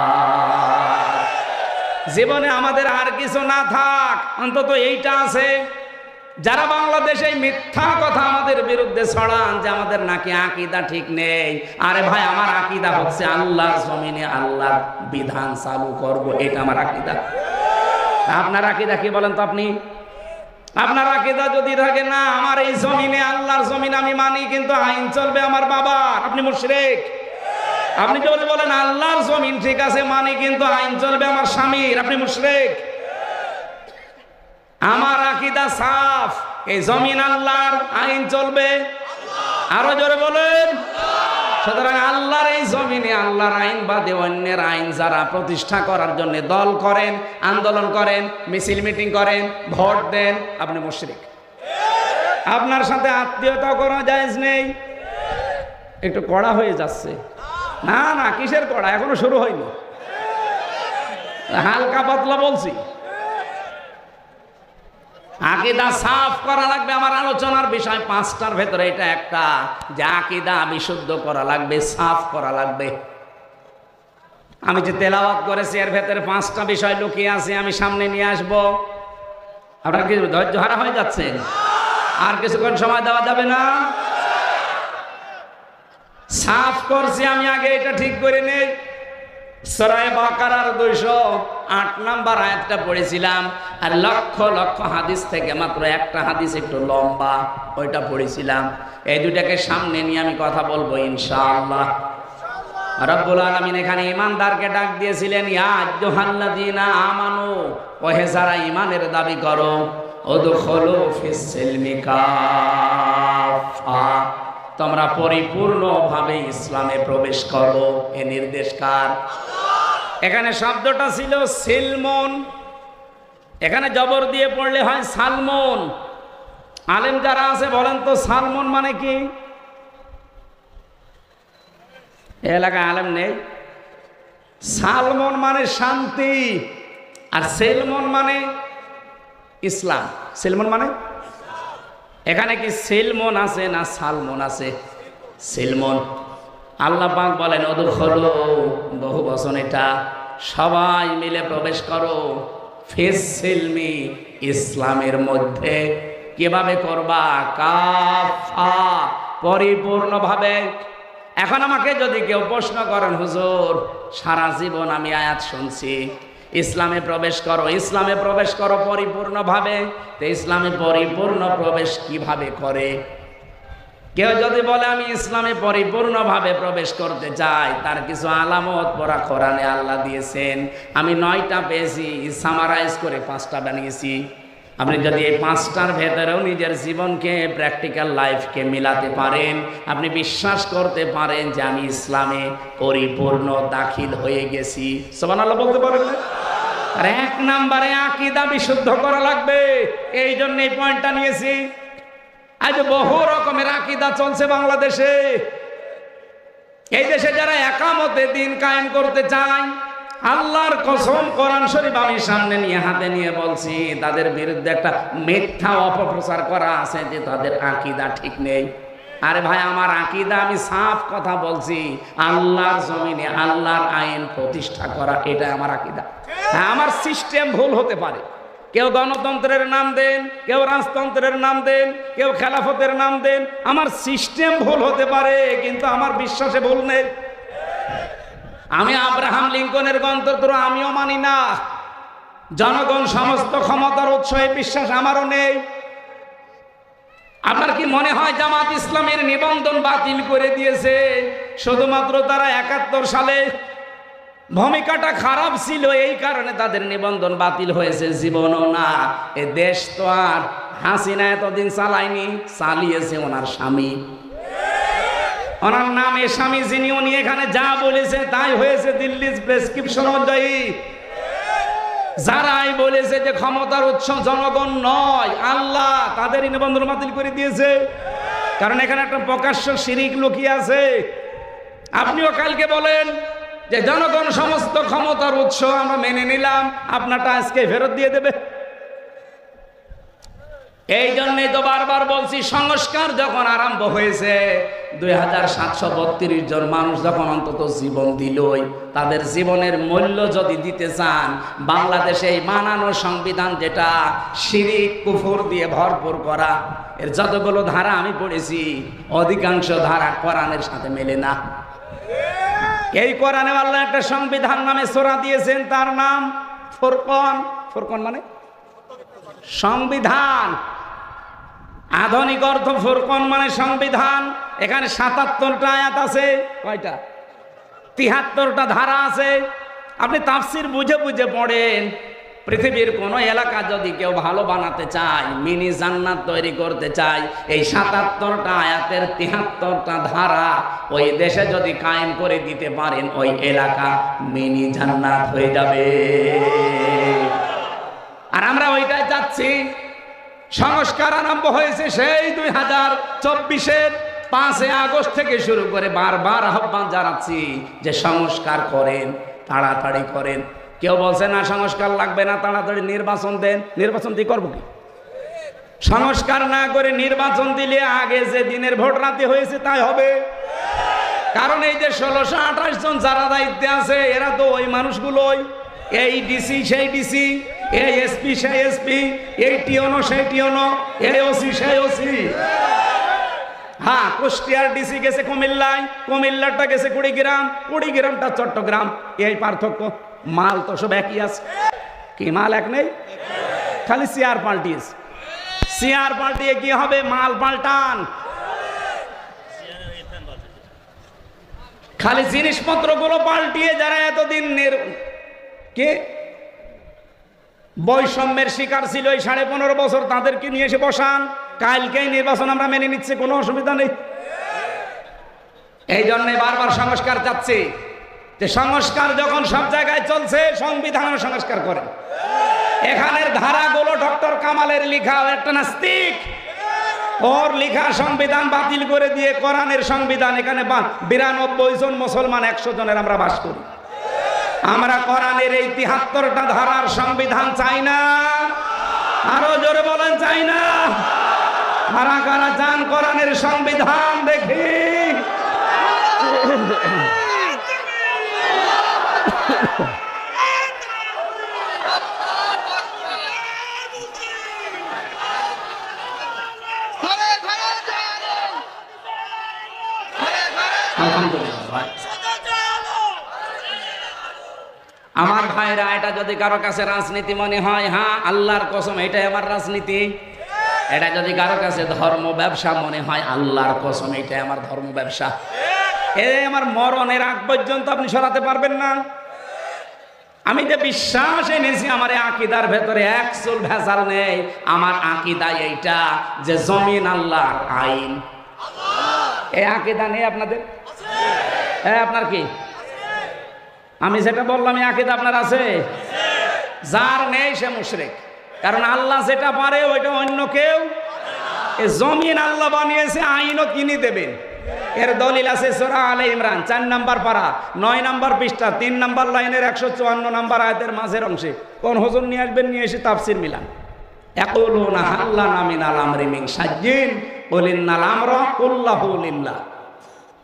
জীবনে আমাদের আর কিছু না থাক, অন্তত এইটা আছে। যারা বাংলাদেশে মিথ্যা কথা আমাদের বিরুদ্ধে ছড়ান যে আমাদের নাকি আকীদা ঠিক নেই, আরে ভাই আমার আকীদা হচ্ছে আল্লাহর জমিনে আল্লাহর বিধান চালু করব, এটা আমার আকীদা। আপনার আকীদা কি বলেন তো? আপনি আপনার আকীদা যদি থাকে না আমার এই জমিনে আল্লাহর জমিন আমি মানি, কিন্তু আইন চলবে আমার বাবার, আপনি মুশরিক। আপনি যদি বলেন আল্লাহর জমিন ঠিক আছে মানি, কিন্তু আইন চলবে আমার স্বামীর, আপনি মুশরিক। আমার আকীদা সাফ, এই জমিন আল্লাহর, আইন চলবে আরো জোরে বলেন। সুতরাং আল্লাহর এই জমিনে আল্লাহর আইন বাদে অন্যের আইন যারা প্রতিষ্ঠা করার জন্য দল করেন, আন্দোলন করেন, মিছিল মিটিং করেন, ভোট দেন, আপনি মুশরিক। আপনার সাথে আত্মীয়তা করা জায়েজ নেই। একটু কড়া হয়ে যাচ্ছে। না না, কিসের কড়া, এখনো শুরু হয়নি, হালকা পাতলা বলছি। আকীদা সাফ করা লাগবে। আমার আলোচনার বিষয় পাঁচটার ভেতরে এটা একটা, যে আকীদা বিশুদ্ধ করা লাগবে, সাফ করা লাগবে। আমি যে তেলাওয়াত করেছি এর ভেতরে পাঁচটা বিষয় লুকিয়ে আছে, আমি সামনে নিয়ে আসব। আপনারা কি ধৈর্য হারা হয়ে যাচ্ছেন? আর কিছুক্ষণ সময় দেওয়া যাবে না? সাফ করছি আমি, আগে এটা ঠিক করে নেই। সূরা বাকারার 208 নম্বর আয়াতটা পড়েছিলাম, আর লক্ষ লক্ষ হাদিস থেকে মাত্র একটা হাদিস একটু লম্বা, ওইটা পড়েছিলাম। এই দুটাকে সামনে নিয়ে আমি কথা বলবো ইনশাআল্লাহ। রব্বুল আলামিন এখানে ঈমানদারকে ডাক দিয়েছিলেন, ইয়া আইয়ুহাল্লাযীনা আমানু, ওহে যারা ঈমানের দাবি করো, উদখুলু ফিস সিলমি কাফা, তোমরা পরিপূর্ণভাবে ইসলামে প্রবেশ করো। এ নির্দেশ কার? এখানে শব্দটা ছিল সিলমন, এখানে জবর দিয়ে পড়লে হয় সালমন। আলেম যারা আছে বলেন তো সালমন মানে কি? এলাকায় আলেম নেই। সালমন মানে শান্তি, আর সেলমন মানে ইসলাম। সেলমন মানে, এখানে কি সেলমন আছে না সালমন আছে? সেলমন। আল্লাহ পাক বলেন উদখুলু, বহু বচন এটা, সবাই মিলে প্রবেশ করো, ফিস সিলমি, ইসলামের মধ্যে। কিভাবে করবা? কাফা, পরিপূর্ণভাবে। এখন আমাকে যদি কেউ প্রশ্ন করেন, হুজুর সারা জীবন আমি আয়াত শুনছি ইসলামে প্রবেশ করো, ইসলামে প্রবেশ করো পরিপূর্ণভাবে, তো ইসলামে পরিপূর্ণ প্রবেশ কিভাবে করে? কেউ যদি বলে আমি ইসলামে পরিপূর্ণভাবে প্রবেশ করতে চাই, তার কিছু আলামত পড়া কোরআনে আল্লাহ দিয়েছেন। আমি 9টা পেয়েছি, সামারাইজ করে 5টা বানিয়েছি। আপনি যদি এই 5টার ভেতরেও নিজের জীবনকে, প্র্যাকটিক্যাল লাইফকে মিলাতে পারেন, আপনি বিশ্বাস করতে পারেন যে আমি ইসলামে পরিপূর্ণ দাখিল হয়ে গেছি। সুবহানাল্লাহ বলতে পারেন না? আর 1 নম্বরে আকীদা বিশুদ্ধ করা লাগবে। এই জন্য এই পয়েন্টটা নিয়েছি। আজ বহু রকমের আকীদা চলছে বাংলাদেশে। এই দেশে যারা একামতে দিন কায়েম করতে চায়, আল্লাহর কসম কোরআন শরীফ আমি সামনে নিয়ে হাতে নিয়ে বলছি, তাদের বিরুদ্ধে একটা মিথ্যা অপপ্রচার করা আছে যে তাদের আকীদা ঠিক নেই। আরে ভাই, আমার আকীদা, আমি সাফ কথা বলছি, আল্লাহর জমিনে আল্লাহর আইন প্রতিষ্ঠা করা, এটা আমার আকীদা। হ্যাঁ, আমার সিস্টেম ভুল হতে পারে। কেউ গণতন্ত্রের নাম দেন, কেউ রাজতন্ত্রের নাম দেন, কেউ খেলাফতের নাম দেন, আমার সিস্টেম ভুল হতে পারে, কিন্তু আমার বিশ্বাসে ভুল নেই। আমি আব্রাহাম লিঙ্কনের গণতন্ত্র আমিও মানি না। জনগণ সমস্ত ক্ষমতার উৎস, এই বিশ্বাস আমারও নেই। আপনার কি মনে হয় জামাত ইসলামের নিবন্ধন বাতিল করে দিয়েছে শুধুমাত্র তারা 71 সালে ভূমিকাটা খারাপ ছিল এই কারণে তাদের নিবন্ধন বাতিল হয়েছে? জীবনও না। এ দেশ তো আর হাসিনা এতদিন চালায়নি, চালিয়েছে ওনার স্বামী, ওনার নামে স্বামী, যিনি উনি এখানে যা বলেছে তাই হয়েছে দিল্লির প্রেসক্রিপশন অনুযায়ী। যারাই বলেছে যে ক্ষমতার উৎস জনগণ নয় আল্লাহ, তাদেরই নিবন্ধন বাতিল করে দিয়েছে। কারণ এখানে একটা প্রকাশ্য শিরিক লুকিয়ে আছে। আপনিও কালকে বলেন যে জনগণ সমস্ত ক্ষমতার উৎস, আমরা মেনে নিলাম, আপনারটা আজকে ফেরত দিয়ে দেবে। এই জন্যই তো বারবার বলছি, সংস্কার যখন আরম্ভ হয়েছে 2732 জন মানুষ যখন অন্তত জীবন দিলই, তাদের জীবনের মূল্য যদি দিতে চান, বাংলাদেশে এই মানানো সংবিধান যেটা শিরিক কুফর দিয়ে ভরপুর করা, এর যতগুলো ধারা আমি পড়েছি অধিকাংশ ধারা কোরআনের সাথে মেলে না। এই কোরআনে আল্লাহ একটা সংবিধান নামে সূরা দিয়েছেন, তার নাম ফুরকান। ফুরকান মানে সংবিধান, আধুনিক অর্থ ফুরকান মানে সংবিধান। এখানে 77টা আয়াত আছে। কয়টা? 73টা ধারা আছে। আপনি তাফসীর বুঝে বুঝে পড়েন। পৃথিবীর কোন এলাকা যদি কেউ ভালো বানাতে চায়, মিনি জান্নাত তৈরি করতে চায়, এই 77টা আয়াতের 73টা ধারা ওই দেশে যদি কায়েম করে দিতে পারেন, ওই এলাকা মিনি জান্নাত হয়ে যাবে। আর আমরা ওইটাই চাচ্ছি। সংস্কার আরম্ভ হয়েছে সেই 2024-এর 5 আগস্ট থেকে শুরু করে বারবার আহ্বান জানাচ্ছি যে সংস্কার করেন, তাড়াতাড়ি করেন। কেউ বলছে না সংস্কার লাগবে না, তাড়াতাড়ি নির্বাচন দেন। নির্বাচন দিয়ে করবো কি? সংস্কার না করে নির্বাচন দিলে আগে যে দিনের ভোট রাতে হয়েছে তাই হবে। কারণ এই যে 1628 জন যারা দায়িত্বে আছে, এরা তো ওই মানুষগুলোই, এই ডিসি সেই ডিসি, এই এসপি সেই এসপি, এই টিওনো সেই টিওনো, এই ওসি সেই ওসি। হ্যাঁ, কুষ্টিয়ার ডিসি গেছে কুমিল্লায়, কুমিল্লাটা গেছে কুড়িগ্রাম, কুড়িগ্রামটা চট্টগ্রাম। এই পার্থক্য। মাল তো সব একই আছে। কি মাল এক নেই? খালি চেয়ার পাল্টিয়েছে। চেয়ার পাল্টিয়ে কি হবে? মাল পাল্টান। খালি জিনিসপত্রগুলো পাল্টিয়ে যারা এতদিন কে বৈষম্যের শিকার ছিল এই 15.5 বছর, তাদেরকে নিয়ে এসে বসান। কালকেই নির্বাচন আমরা মেনে নিচ্ছি, কোনো অসুবিধা নেই। এই জন্য বারবার সংস্কার চাচ্ছি যে সংস্কার যখন সব জায়গায় চলছে, সংবিধানের সংস্কার করে। এখানের ধারাগুলো ডক্টর কামালের লেখা, একটা নাস্তিক, ওর লেখা সংবিধান বাতিল করে দিয়ে কোরআনের সংবিধান, এখানে 92 জন মুসলমান 100 জনের আমরা বাস করি। আমরা কোরআনের এই 73টা ধারার সংবিধান চাই না। আরো জোরে বলেন চাই না। কারা কারা চান কোরআনের সংবিধান? দেখি। আমার ভাইরা, এটা যদি কারো কাছে রাজনীতি মনে হয়, হ্যাঁ আল্লাহর কসম এটাই আমার রাজনীতি। এটা যদি কারো কাছে ধর্ম ব্যবসা মনে হয়, আল্লাহর কসম এটাই আমার ধর্ম ব্যবসা। এই আমার মরণের আগ পর্যন্ত আপনি সরাতে পারবেন না। আমি যে বিশ্বাস এনেছি, আমার এই আকীদার ভেতরে এক চুল ভেজাল নেই। আমার আকীদা এইটা যে জমিন আল্লাহর, আইন। এই আকীদা নেই আপনাদের? হ্যাঁ, আপনার কি? আমি যেটা বললাম এই আকীদা আপনার আছে? যার নেই সে মুশরিক। কারণ আল্লাহ যেটা পারে ওইটা অন্য কেউ। এই জমিন আল্লাহ বানিয়েছে, আইনও তিনি দেবেন। এর দলিল আছে সূরা আলে ইমরান 4 নম্বর পারা 9 নম্বর পৃষ্ঠা 3 নম্বর লাইনের 154 নম্বর আয়াতের মাঝের অংশে। কোন হুজুর নিয়ে আসবেন, নিয়ে এসে তাফসীর মিলান। ইয়াকুলুনা হাল্লানা মিনাল আমরি মিন শাইইন কুল ইন্নাল আমরা কুল্লাহু লিল্লাহ।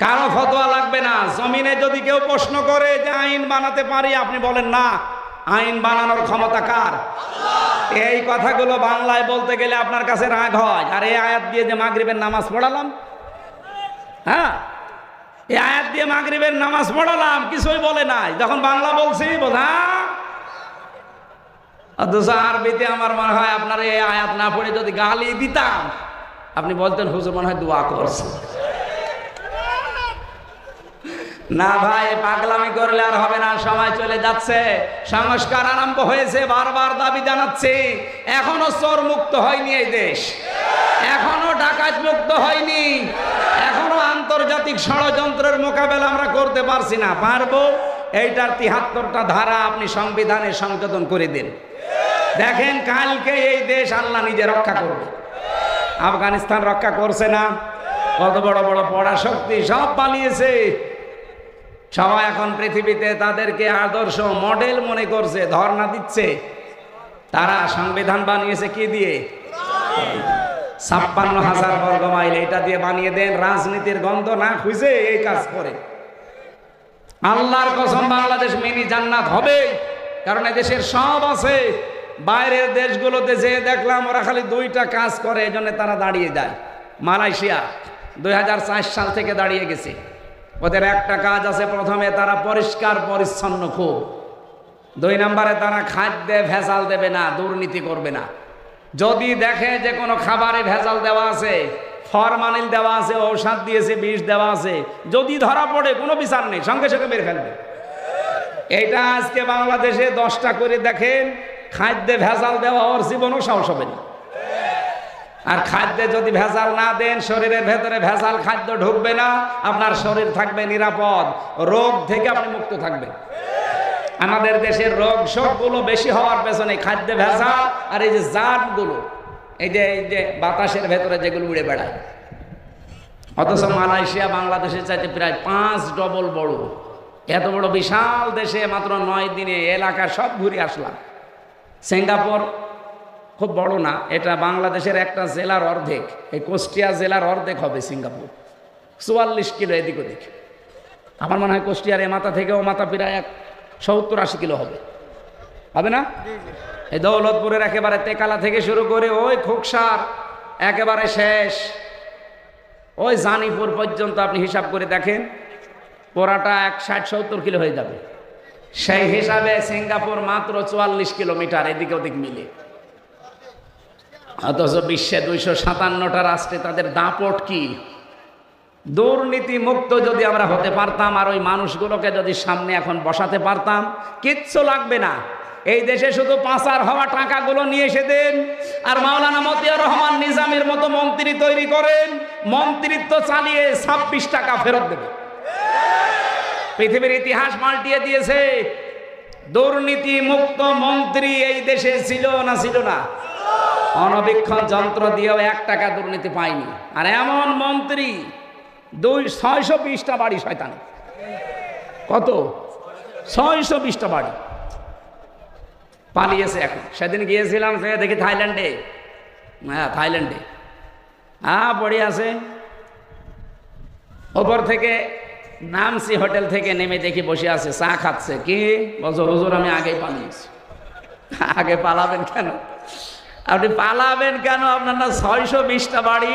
কারো ফতোয়া লাগবে না। জমিনে যদি কেউ প্রশ্ন করে যে আইন বানাতে পারি, আপনি বলেন না, আইন বানানোর ক্ষমতা কার? এই কথাগুলো বাংলায় বলতে গেলে আপনার কাছে রাগ হয়। আর এই আয়াত দিয়ে যে মাগরিবের নামাজ পড়ালাম, হ্যাঁ এই আয়াত দিয়ে মাগরিবের নামাজ পড়ালাম, কিছুই বলে নাই। যখন বাংলা বলছি বোঝা, অথচ আরবিতে আমার মনে হয় আপনার এই আয়াত না পড়ে যদি গালি দিতাম, আপনি বলতেন হুজুর মনে হয় দোয়া করছে। না ভাই, পাগলামি করলে আর হবে না, সময় চলে যাচ্ছে। সংস্কার আরম্ভ হয়েছে, বারবার দাবি জানাচ্ছি। এখনো চোর মুক্ত হয়নি এই দেশ, এখনো ডাকাত মুক্ত হয়নি, এখনো আন্তর্জাতিক ষড়যন্ত্রের মোকাবেলা আমরা করতে পারছি না। পারবো, এইটার ৭৩টা ধারা আপনি সংবিধানে সংশোধন করে দিন, দেখেন কালকে এই দেশ আল্লাহ নিজে রক্ষা করবে। আফগানিস্তান রক্ষা করছে না? কত বড় বড় পড়া শক্তি সব পালিয়েছে। সবাই এখন পৃথিবীতে তাদেরকে আদর্শ মডেল মনে করছে, ধর্ণা দিচ্ছে। তারা সংবিধান বানিয়েছে কি দিয়ে? ৫৬,০০০ বর্গ মাইল, এটা দিয়ে বানিয়ে দেন। রাজনীতির গন্ধ না খুঁজে এই কাজ করে। আল্লাহর কসম, বাংলাদেশ মিনি জান্নাত হবে, কারণ এদেশের সব আছে। বাইরের দেশগুলোতে যে দেখলাম ওরা খালি দুইটা কাজ করে, এই জন্য তারা দাঁড়িয়ে যায়। মালয়েশিয়া ২০০৪ সাল থেকে দাঁড়িয়ে গেছে। ওদের একটা কাজ আছে, প্রথমে তারা পরিষ্কার পরিচ্ছন্ন খুব, ২ নম্বরে তারা খাদ্যে ভেজাল দেবে না, দুর্নীতি করবে না। যদি দেখে যে কোনো খাবারে ভেজাল দেওয়া আছে, ফরমালিন দেওয়া আছে, ঔষধ দিয়েছে, বিষ দেওয়া আছে, যদি ধরা পড়ে কোনো বিচার নেই, সঙ্গে সঙ্গে মেরে ফেলবে। এইটা আজকে বাংলাদেশে 10টা করে দেখেন, খাদ্যে ভেজাল দেওয়া ওর জীবনও সাহস হবে না। আর খাদ্যে যদি ভেজাল না দেন, শরীরের ভেতরে ভেজাল খাদ্য ঢুকবে না, আপনার শরীর থাকবে নিরাপদ, রোগ থেকে আপনি মুক্ত থাকবেন। আমাদের দেশের রোগ সবগুলো বেশি হওয়ার পেছনে খাদ্যে ভেজাল আর এই যে জার্মগুলো, এই যে বাতাসের ভেতরে যেগুলো উড়ে বেড়ায়। অথচ মালয়েশিয়া বাংলাদেশের চাইতে প্রায় 5 ডবল বড়। এত বড় বিশাল দেশে মাত্র 9 দিনে এলাকা সব ঘুরে আসলাম। সিঙ্গাপুর খুব বড় না, এটা বাংলাদেশের একটা জেলার অর্ধেক। এই কুষ্টিয়া জেলার অর্ধেক হবে সিঙ্গাপুর, 44 কিলো এদিক ওদিক। আমার মনে হয় কুষ্টিয়ার এ মাথা থেকে ও মাথা প্রায় 70-80 কিলো হবে, হবে না? এই দৌলতপুরের একেবারে তেকালা থেকে শুরু করে ওই খোকসার একেবারে শেষ ওই জানিপুর পর্যন্ত আপনি হিসাব করে দেখেন, পুরাটা 60-70 কিলো হয়ে যাবে। সেই হিসাবে সিঙ্গাপুর মাত্র 44 কিলোমিটার এদিকে ওদিক মিলে। অথচ বিশ্বে 257টা রাষ্ট্রে তাদের দাপট কি? দুর্নীতি মুক্ত যদি আমরা হতে পারতাম, আর ওই মানুষগুলোকে যদি সামনে এখন বসাতে পারতাম, কিচ্ছু লাগবে না। এই দেশে শুধু পাচার হওয়া টাকাগুলো নিয়ে এসে দেন, আর মাওলানা মতিয়ার রহমান নিজামের মতো মন্ত্রী তৈরি করেন, মন্ত্রিত্ব চালিয়ে 26 টাকা ফেরত দেবে। পৃথিবীর ইতিহাস পাল্টিয়ে দিয়েছে। দুর্নীতি মুক্ত মন্ত্রী এই দেশে ছিল না? ছিল না? অনবীক্ষণ যন্ত্র দিয়েও 1 টাকা দুর্নীতি পায়নি। আর এমন মন্ত্রী 620টা বাড়ি শয়তানি। কত? 620টা বাড়ি পালিয়েছে এখন। সেদিন গিয়েছিলাম, সে দেখি থাইল্যান্ডে, হ্যাঁ থাইল্যান্ডে, পড়ে আছে। ওপর থেকে নামছি, হোটেল থেকে নেমে দেখি বসে আছে, চা খাচ্ছে। কি বলছো? হুজুর আমি আগেই পালিয়েছি। আগে পালাবেন কেন? আপনি পালাবেন কেন? আপনার না 620টা বাড়ি,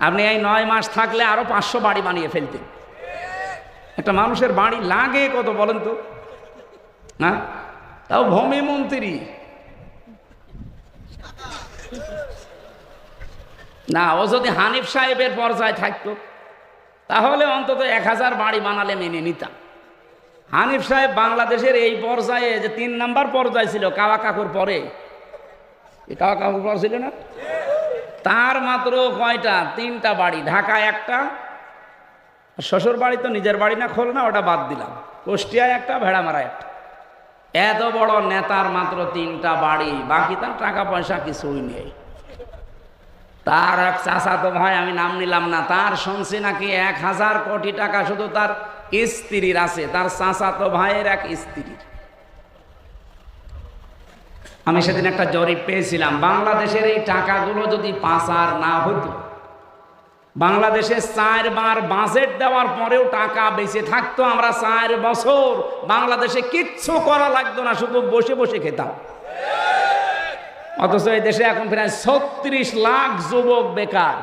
আপনি এই 9 মাস থাকলে আরো 500 বাড়ি বানিয়ে ফেলতেন। একটা মানুষের বাড়ি লাগে কত বলেন তো? হ্যাঁ, তাও ভূমি মন্ত্রী না। ও যদি হানিফ সাহেবের পর্যায়ে থাকতো তাহলে অন্তত 1000 বাড়ি বানালে মেনে নিতাম। হানিফ সাহেব বাংলাদেশের এই পর্যায়ে, যে 3 নাম্বার পর্যায়ে ছিল কাওয়া কাকুর পরে, কাওয়া কাকুর পর ছিল না, তার মাত্র কয়টা? 3টা বাড়ি, ঢাকায় একটা, শ্বশুর বাড়ি তো নিজের বাড়ি না, খোল না, ওটা বাদ দিলাম, কুষ্টিয়ায় একটা, ভেড়ামারা একটা। এত বড় নেতার মাত্র 3টা বাড়ি, বাকি তার টাকা পয়সা কিছুই নেই। তার এক চাচাতো ভাই, আমি নাম নিলাম না, তার শুনছি নাকি 1000 কোটি টাকা শুধু তার স্ত্রীর আছে, তার চাচাতো ভাইয়ের এক স্ত্রীর। আমি সেদিন একটা জরিপ পেয়েছিলাম, বাংলাদেশের এই টাকাগুলো যদি পাচার না হতো, বাংলাদেশে 4 বার বাজেট দেওয়ার পরেও টাকা বেঁচে থাকতো। আমরা 4 বছর বাংলাদেশে কিচ্ছু করা লাগতো না, শুধু বসে বসে খেতাম। অথচ এই দেশে এখন প্রায় 36 লাখ যুবক বেকার।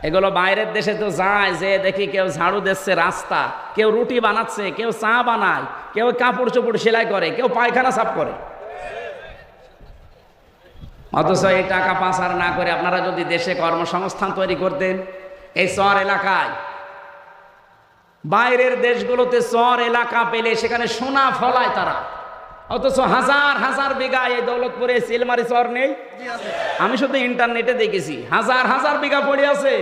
এগুলো বাইরের দেশে তো যায়, যে দেখি কেউ ঝাড়ু দিচ্ছে রাস্তা, কেউ রুটি বানাচ্ছে, কেউ চা বানায়, কেউ কাপড় চোপড় সেলাই করে, কেউ পায়খানা সাফ করে। অথচ এই টাকা পাচার না করে আপনারা যদি দেশে কর্মসংস্থান তৈরি করতেন, এই চর এলাকায়, বাইরের দেশগুলোতে চর এলাকা পেলে সেখানে সোনা ফলায় তারা, অথচ হাজার হাজার বিঘা এই দৌলতপুরে সিলমারি চর নেই। আমি শুধু ইন্টারনেটে দেখেছি হাজার হাজার বিঘা পড়ে আছে।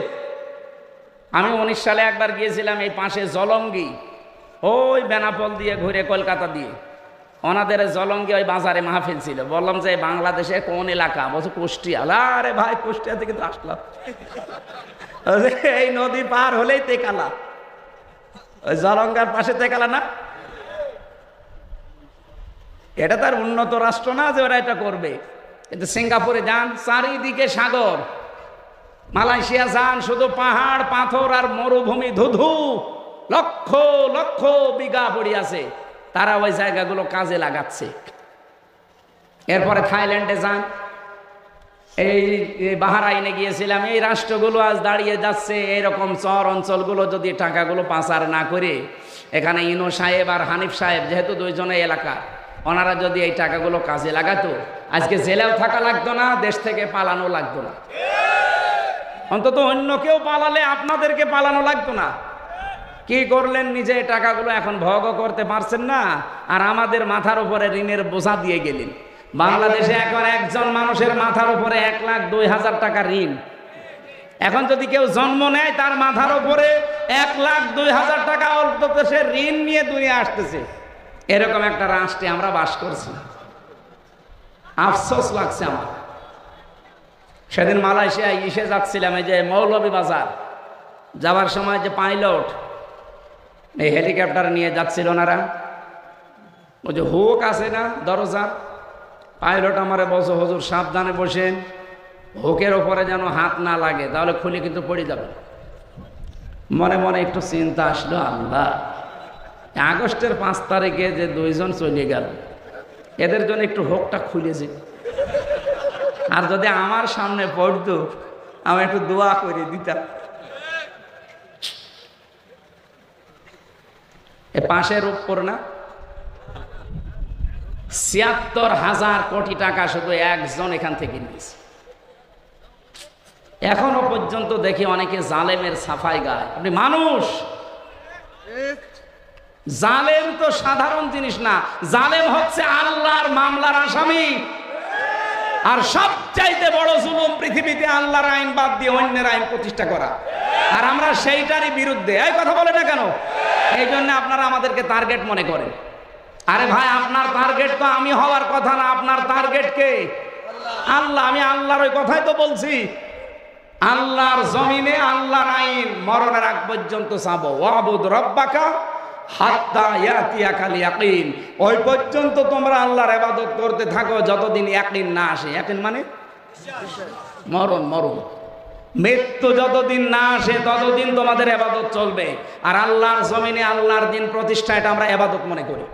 আমি 19 সালে একবার গিয়েছিলাম এই পাশে জলঙ্গি, ওই বেনাপোল দিয়ে ঘুরে কলকাতা দিয়ে, ওনাদের জলঙ্গি ওই বাজারে মাহফিল ছিল। বললাম যে বাংলাদেশে কোন এলাকা? বলছে কুষ্টিয়া। আরে ভাই, কুষ্টিয়া থেকে তো আসলাম, এই নদী পার হলেই তেকালা, ওই জলঙ্গার পাশে তেকালা না? এটা তার উন্নত রাষ্ট্র না যে ওরা এটা করবে। কিন্তু সিঙ্গাপুরে যান, চারিদিকে সাগর। মালয়েশিয়া যান, শুধু পাহাড় পাথর আর মরুভূমি, ধুধু, লক্ষ লক্ষ বিঘা পড়ে আছে, তারা ওই জায়গাগুলো কাজে লাগাচ্ছে। এরপরে থাইল্যান্ডে যান, এই বাহরাইনে গিয়েছিলাম, এই রাষ্ট্রগুলো আজ দাঁড়িয়ে যাচ্ছে। এইরকম চর অঞ্চলগুলো যদি টাকাগুলো পাচার না করে, এখানে ইনো সাহেব আর হানিফ সাহেব যেহেতু দুইজনে এলাকা, ওনারা যদি এই টাকাগুলো কাজে লাগাতো, আজকে জেলেও থাকা লাগতো না, দেশ থেকে পালানো লাগতো না। অন্তত অন্য কেউ পালালে আপনাদেরকে পালানো লাগতো না। কি করলেন? নিজে টাকাগুলো এখন ভোগও করতে পারছেন না, আর আমাদের মাথার উপরে ঋণের বোঝা দিয়ে গেলেন। বাংলাদেশে এখন একজন মানুষের মাথার উপরে 1,02,000 টাকা ঋণ। এখন যদি কেউ জন্ম নেয়, তার মাথার উপরে 1,02,000 টাকা অন্তত সে ঋণ নিয়ে দুনিয়া আসতেছে। এরকম একটা রাষ্ট্রে আমরা বাস করছি। আফসোস লাগছে আমার। সেদিন মালয়েশিয়ায় ইসে যাচ্ছিলাম, এই যে মৌলভীবাজার যাওয়ার সময় যে পাইলট এই হেলিকপ্টার নিয়ে যাচ্ছিল ওনারা, ওই যে হুক আছে না দরজা, পাইলট আমারে বলছে, হুজুর সাবধানে বসেন, হুকের ওপরে যেন হাত না লাগে, তাহলে খুলে কিন্তু পড়ে যাবে। মনে মনে একটু চিন্তা আসলো, আল্লাহ, আগস্টের 5 তারিখে যে 2 জন চলে গেল, এদের জন্য একটু হুকটা খুলেছে, আর যদি আমার সামনে পড়তো আমি একটু দোয়া করে দিতাম। এ পাশের উপর না ৭৬,০০০ কোটি টাকা শুধু একজন এখান থেকে নিয়েছে। এখনো পর্যন্ত দেখি অনেকে জালেমের সাফাই গায়। আপনি মানুষ, জালেম তো সাধারণ জিনিস না, জালেম হচ্ছে আল্লাহর মামলার আসামি। আর সবচাইতে বড় জুলুম পৃথিবীতে আল্লাহর আইন বাদ দিয়ে অন্যের আইন প্রতিষ্ঠা করা, আর আমরা সেইটারই বিরুদ্ধে। এই কথা বলে না কেন? এই জন্য আপনারা আমাদেরকে টার্গেট মনে করেন। আরে ভাই, আপনার টার্গেট তো আমি হওয়ার কথা না, আপনার টার্গেট কে? আল্লাহ। আমি আল্লাহর ওই কথাই তো বলছি, আল্লাহর জমিনে আল্লাহর আইন মরণের আগ পর্যন্ত চাবো। ওয়াবুদ রব্বাকা হাত্তা ইয়াতিয়াকাল ইয়াকিন। ওই পর্যন্ত তোমরা আল্লাহর ইবাদত করতে থাকো যতদিন ইয়াকিন না আসে। ইয়াকিন মানে মরণ, মরণ, মৃত্যু যতদিন না আসে ততদিন তোমাদের ইবাদত চলবে। আর আল্লাহর জমিনে আল্লাহর দিন প্রতিষ্ঠা, এটা আমরা ইবাদত মনে করি।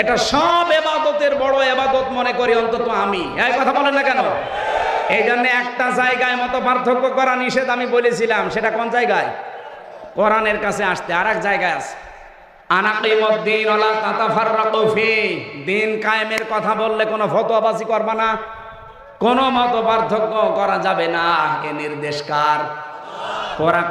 এটা সব ইবাদতের বড় ইবাদত মনে করি, অন্তত আমি। এই কথা বলেন না কেন? এই জন্য একটা জায়গায় মত পার্থক্য করা নিষেধ আমি বলেছিলাম। সেটা কোন জায়গায়? কোরআনের কাছে আসতে। আর এক জায়গায় আছে, আনাকিমুদ্দিন ওয়ালা তাতাফাররাকু ফি। দিন কায়েমের কথা বললে কোনো ফতোয়াবাজি করবা না, কোনো মত পার্থক্য করা যাবে না। এ নির্দেশ কার?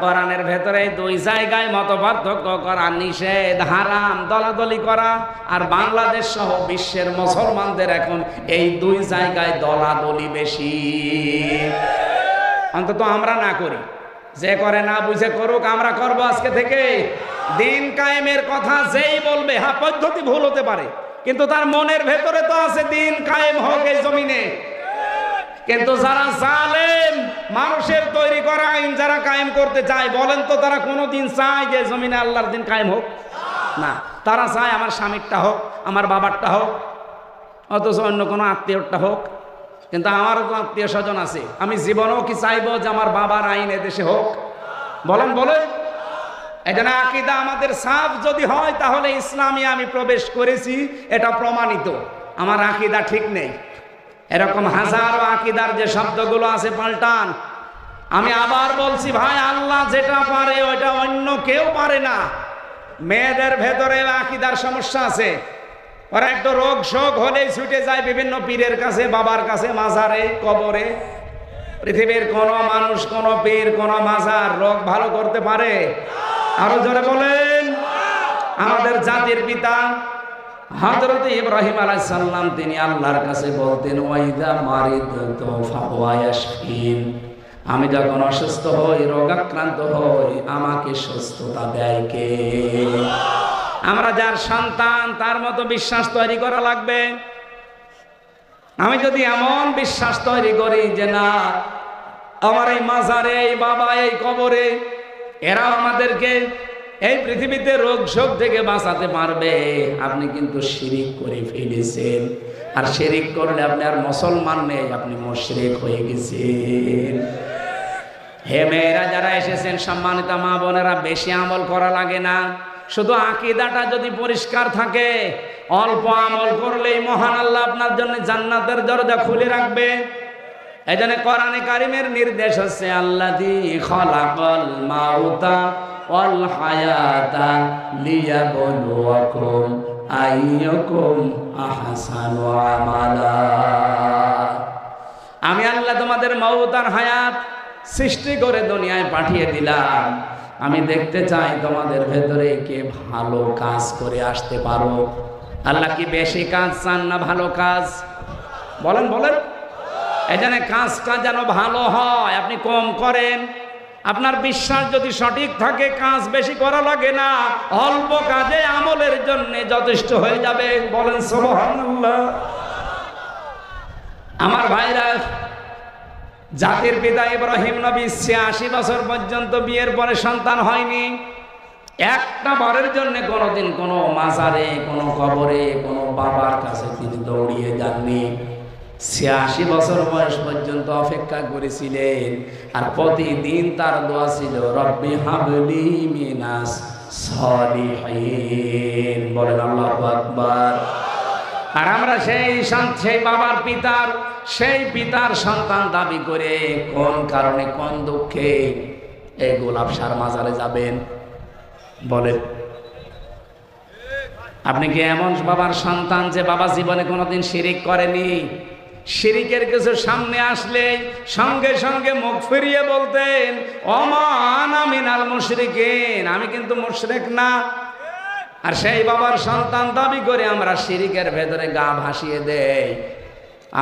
কোরআনের ভেতরে 2 জায়গায় মত পার্থক্য করা নিষেধ, হারাম। দলাদলি করা আর বাংলাদেশ সহ বিশ্বের মুসলমানদের এখন এই 2 জায়গায় দলাদলি বেশি। অন্তত আমরা না করি, যে করে না বুঝে করুক, আমরা করব আজকে থেকে। দিন কায়েমের কথা যেই বলবে, হ্যাঁ পদ্ধতি ভুল হতে পারে, কিন্তু তার মনের ভেতরে তো আছে দিন কায়েম হোক এই জমিনে। কিন্তু যারা জালেম, মানুষের তৈরি করা আইন যারা কায়েম করতে চায়, বলেন তো তারা কোনোদিন চায় যে জমিনে আল্লাহর দিন কায়েম হোক? না, তারা চায় আমার স্বামীরটা হোক, আমার বাবারটা হোক, অথচ অন্য কোনো আত্মীয়রটা হোক। কিন্তু আমারও তো আত্মীয় স্বজন আছে, আমি জীবনেও কি চাইবো যে আমার বাবার আইন এদেশে হোক? বলেন বলেন। এখানে আকীদা আমাদের সাফ যদি হয়, তাহলে ইসলামে আমি প্রবেশ করেছি, এটা প্রমাণিত। আমার আকীদা ঠিক নেই, এরকম হাজারো আকীদার যে শব্দগুলো আছে পাল্টান। আমি আবার বলছি ভাই, আল্লাহ যেটা পারে ওইটা অন্য কেউ পারে না। মেয়েদের ভেতরে আকীদার সমস্যা আছে, ওরা একটু রোগ শোক হলেই ছুটে যায় বিভিন্ন পীরের কাছে, বাবার কাছে, মাজারে, কবরে। পৃথিবীর কোন মানুষ, কোন পীর, কোন মাজার রোগ ভালো করতে পারে? আরো জোরে বলেন। আমাদের জাতির পিতা হযরত ইব্রাহিম আলাইহিস সালাম, তিনি আল্লাহর কাছে বলতেন, ওয়াইদা মারিদতু ফাহুয়া ইয়াশফিন, আমি যখন অসুস্থ হই, রোগাক্রান্ত হই, আমাকে সুস্থতা দেয় কে? আমরা যার সন্তান, তার মতো বিশ্বাস তৈরি করা লাগবে। আমি যদি এমন বিশ্বাস তৈরি করি যে না, আমার এই মাজারে, এই বাবা, এই কবরে, এরা আমাদেরকে এই পৃথিবীতে রোগ শোক থেকে বাঁচাতে পারবে, আপনি কিন্তু শিরিক করে ফেলেছেন। আর শিরিক করলে আপনি আর মুসলমান নেই, আপনি মুশরিক হয়ে গেছেন। হে মেয়েরা যারা এসেছেন, সম্মানিত মা বোনেরা, বেশি আমল করা লাগে না। শুধু আকীদাটা যদি পরিষ্কার থাকে, অল্প আমল করলেই মহান আল্লাহ আপনার জন্য জান্নাতের দরজা খুলে রাখবে। এজন্য কোরআনে কারীমের নির্দেশ হচ্ছে, আল্লাযী খালাকাল মাউতা ওয়াল হায়াতা লিয়াবলুয়াকুম আইয়ুকুম আহসানু আমালা। আমি আল্লাহ তোমাদের মউত আর হায়াত সৃষ্টি করে দুনিয়ায় পাঠিয়ে দিলাম, আমি দেখতে চাই তোমাদের ভেতরে কে ভালো কাজ করে আসতে পারো। আল্লাহ কি বেশি কাজ চান না ভালো কাজ? বলেন বলেন। এখানে কাজটা যেন ভালো হয়, আপনি কম করেন। আপনার বিশ্বাস যদি সঠিক থাকে, কাজ বেশি করা লাগে না, অল্প কাজে আমলের জন্য যথেষ্ট হয়ে যাবে। বলেন সুবহানাল্লাহ। আমার ভাইরা, জাতির পিতা ইব্রাহিম নবী ৮৬ বছর পর্যন্ত বিয়ের পরে সন্তান হয়নি। একটা বারের জন্য কোনোদিন কোনো মাজারে, কোনো কবরে, কোনো বাবার কাছে তিনি দৌড়িয়ে যাননি। ৮৬ বছর বয়স পর্যন্ত অপেক্ষা করেছিলেন। আর প্রতিদিন তার দোয়া ছিল, রব্বি হাবলি মিনাস সলিহিন। বলেন আল্লাহু আকবার। আর আমরা সেই বাবার পিতার, সেই পিতার সন্তান দাবি করে কোন কারণে, কোন দুঃখে এই গোলাপসার মাজারে যাবেন? বলেন। আপনি কি এমন বাবার সন্তান যে বাবা জীবনে কোনোদিন শিরিক করেনি? শিরিকের কিছু সামনে আসলে সঙ্গে সঙ্গে মুখ ফিরিয়ে বলতেন, ওমা আনা মিনাল মুশরিকিন, আমি কিন্তু মুশরিক না। আর সেই বাবার সন্তান দাবি করে আমরা শিরিকের ভেতরে গা ভাসিয়ে দেই।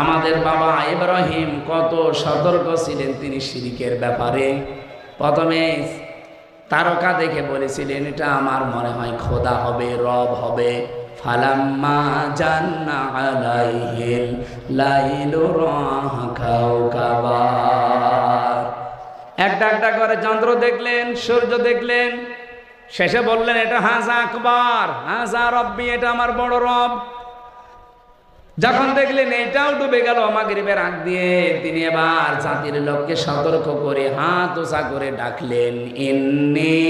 আমাদের বাবা ইব্রাহিম কত সতর্ক ছিলেন তিনি শিরিকের ব্যাপারে। প্রথমে তারকা দেখে বলেছিলেন, এটা আমার মনে হয় খোদা হবে, রব হবে। ফালাম্মা জান্না আলাইহিল লাইলু রাহা কাওকাবা, একটা একটা করে চন্দ্র দেখলেন, সূর্য দেখলেন, শেষে বললেন, এটা হাজা আকবার, হাজা রব্বি, এটা আমার বড় রব। যখন দেখলেন এটাও ডুবে গেল মাগরিবের আগ দিয়ে, তিনি এবার জাতির লোককে সতর্ক করে হাত উঁচা করে ডাকলেন, ইন্নী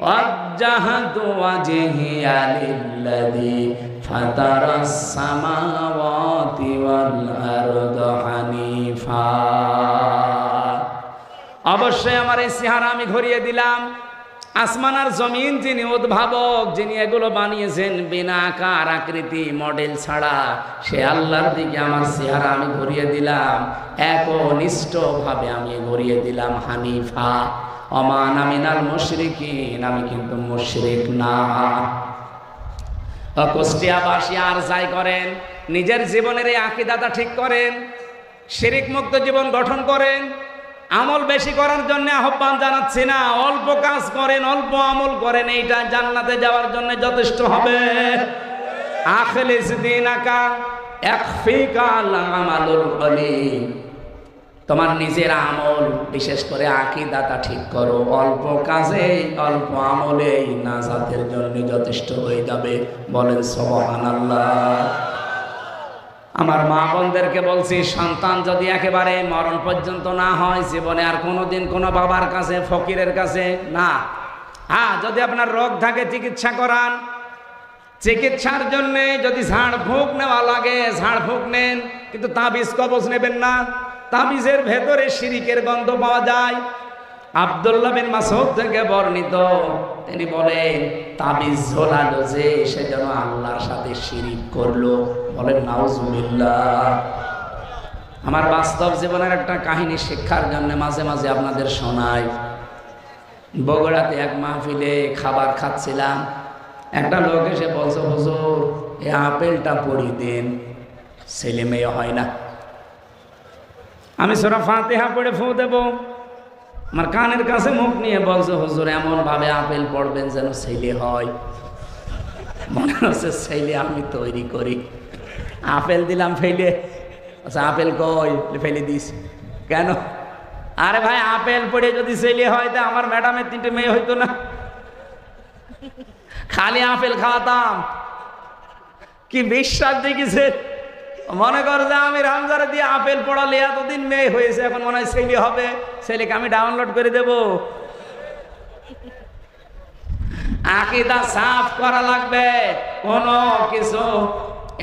ওয়াজ্জাহতু ওয়াজহিয়া লিল্লাযী ফাতারাস সামাওয়াতি ওয়াল আরদা হানিফা। অবশ্যই আমার এই চেহারা আমি ঘুরিয়ে দিলাম। আসমান আর জমিন যিনি উদ্ভাবক, যিনি এগুলো বানিয়েছেন বিনা আকার আকৃতি মডেল ছাড়া, সে আল্লাহর দিকে আমার চেহারা আমি ঘুরিয়ে দিলাম, একনিষ্ঠভাবে আমি ঘুরিয়ে দিলাম। হানিফা, ওমা আনা মিনাল মুশরিকিন, আমি কিন্তু মুশরিক না। কুষ্টিয়াবাসী আর যাই করেন, নিজের জীবনের এই আকীদাটা ঠিক করেন, শিরিক মুক্ত জীবন গঠন করেন। আমল বেশি করার জন্য আহ্বান জানাচ্ছি না, অল্প কাজ করেন, অল্প আমল করেন, এইটা জান্নাতে যাওয়ার জন্য যথেষ্ট হবে। আখলিস দীনাকা ইয়াকফিকাল আমালুল কলিল, তোমার নিজের আমল, বিশেষ করে আকীদাটা ঠিক করো, অল্প কাজে, অল্প আমলেই নাজাতের জন্য যথেষ্ট হয়ে যাবে। বলেন সুবহানাল্লাহ। আমার মা বোনদেরকে বলছি, সন্তান যদি একেবারে মরণ পর্যন্ত না হয়, জীবনে আর কোনোদিন কোনো বাবার কাছে, ফকিরের কাছে না। হ্যাঁ, যদি আপনার রোগ থাকে চিকিৎসা করান, চিকিৎসার জন্য যদি ঝাড়ফুঁক নেওয়া লাগে ঝাড়ফুঁক নেন, কিন্তু তাবিজ কবজ নেবেন না। তাবিজের ভেতরে শিরিকের গন্ধ পাওয়া যায়। আব্দুল্লাহ বিন মাসউদ থেকে বর্ণিত, তিনি বলেন তাবিজ ঝোলালো যে সে যেন আল্লাহর সাথে শিরিক করলো। বলেন নাউজুবিল্লাহ। আমার বাস্তব জীবনের একটা কাহিনী শিক্ষার জন্য মাঝে মাঝে আপনাদের শোনাই। বগুড়াতে এক মাহফিলে খাবার খাচ্ছিলাম, একটা লোক এসে বলছে, হুজুর এই আপেলটা পড়ি দেন, ছেলে মেয়ে হয় না। আমি সূরা ফাতিহা পড়ে ফু দেব, আমার কানের কাছে মুখ নিয়ে বলছে, হুজুর এমন ভাবে আপেল পড়বেন যেন ছেলে হয়। মনে হচ্ছে ছেলে আমি তৈরি করি। আপেল দিলাম ফেলে, আচ্ছা আপেল কই, ফেলে দিস কেন? আরে ভাই আপেল পড়ে যদি ছেলে হয় তা আমার ম্যাডামের 3টে মেয়ে হইতো না? খালি আপেল খাওয়াতাম। কি বিশ্বাস দেখিছে, মনে কর যে আমি রামজারে দিয়ে আপেল পড়ালে এতদিন মেয়ে হয়েছে, এখন মনে হয় ছেলে হবে। ছেলেকে আমি ডাউনলোড করে দেব। আকীদা সাফ করা লাগবে। কোন কিছু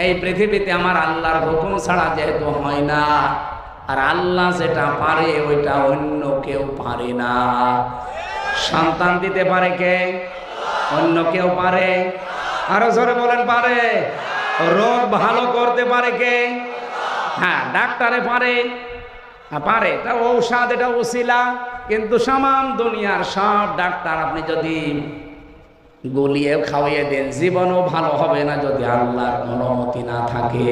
এই পৃথিবীতে আমার আল্লাহর হুকুম ছাড়া যেহেতু হয় না, আর আল্লাহ যেটা পারে ওইটা অন্য কেউ পারে না। সন্তান দিতে পারে কে? অন্য কেউ পারে? আরো জোরে বলেন পারে। রোগ ভালো করতে পারে কে? হ্যাঁ ডাক্তারে পারে, পারে। এটা ঔষধ, এটা ওসিলা। কিন্তু সামাম দুনিয়ার সব ডাক্তার আপনি যদি গলিয়ে খাওয়িয়ে দেন, জীবনও ভালো হবে না যদি আল্লাহর অনুমতি না থাকে।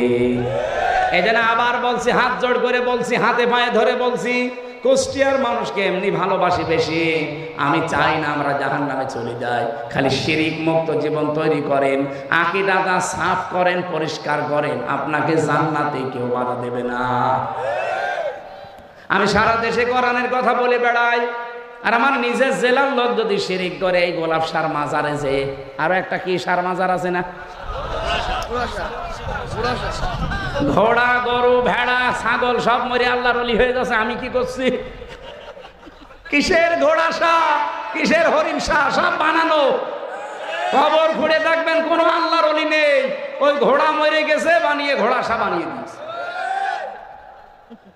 এই জন্য আবার বলছি, হাত জোড় করে বলছি, হাতে পায়ে ধরে বলছি, কুষ্টিয়ার মানুষকে এমনি ভালোবাসি বেশি। আমি চাই না আমরা জাহান্নামে চলে যাই। খালি শিরিক মুক্ত জীবন তৈরি করেন, আকীদাটা সাফ করেন, পরিষ্কার করেন, আপনাকে জান্নাতে কেউ বাধা দেবে না। আমি সারা দেশে কোরআনের কথা বলে বেড়াই, আর আমার নিজের জেলার লোক যদি শিরিক করে, এই গোলাপ সার মাজারে যে আরো একটা কি সার মাজার আছে না, ঘোড়া গরু ভেড়া ছাগল সব মরে আল্লাহর ওলি হয়ে যাচ্ছে। আমি কি করছি? কিসের ঘোড়া শাহ, কিসের হরিণ শাহ, সব বানানো। কবর খুঁড়ে দেখবেন কোনো আল্লাহর ওলি নেই। ওই ঘোড়া মরে গেছে, বানিয়ে ঘোড়া শাহ বানিয়ে দিয়েছে।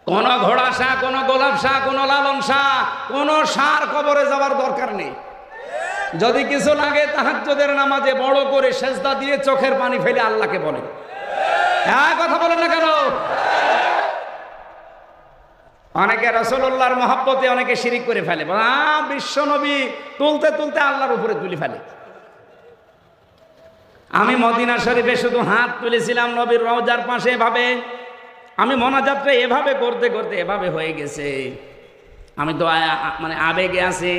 কোন ঘোড়া শাহ, কোন গোলাপ শাহ, কোন লালন শাহ, কোন শাহর কবরে যাওয়ার দরকার নেই। যদি কিছু লাগে তাহাজ্জুদের নামাজে বড় করে সেজদা দিয়ে চোখের পানি ফেলে আল্লাহকে বলে। হ্যাঁ কথা বলেন না কেন? অনেকে রাসূলুল্লাহর মহব্বতে অনেকে শিরিক করে ফেলে, বিশ্ব নবী তুলতে তুলতে আল্লাহর উপরে তুলে ফেলে। আমি মদিনা শরীফে শুধু হাত তুলেছিলাম নবীর রওজার পাশে, এভাবে আমি মোনাজাতটা এভাবে করতে করতে এভাবে হয়ে গেছে। আমি তো মানে আবেগে আছি।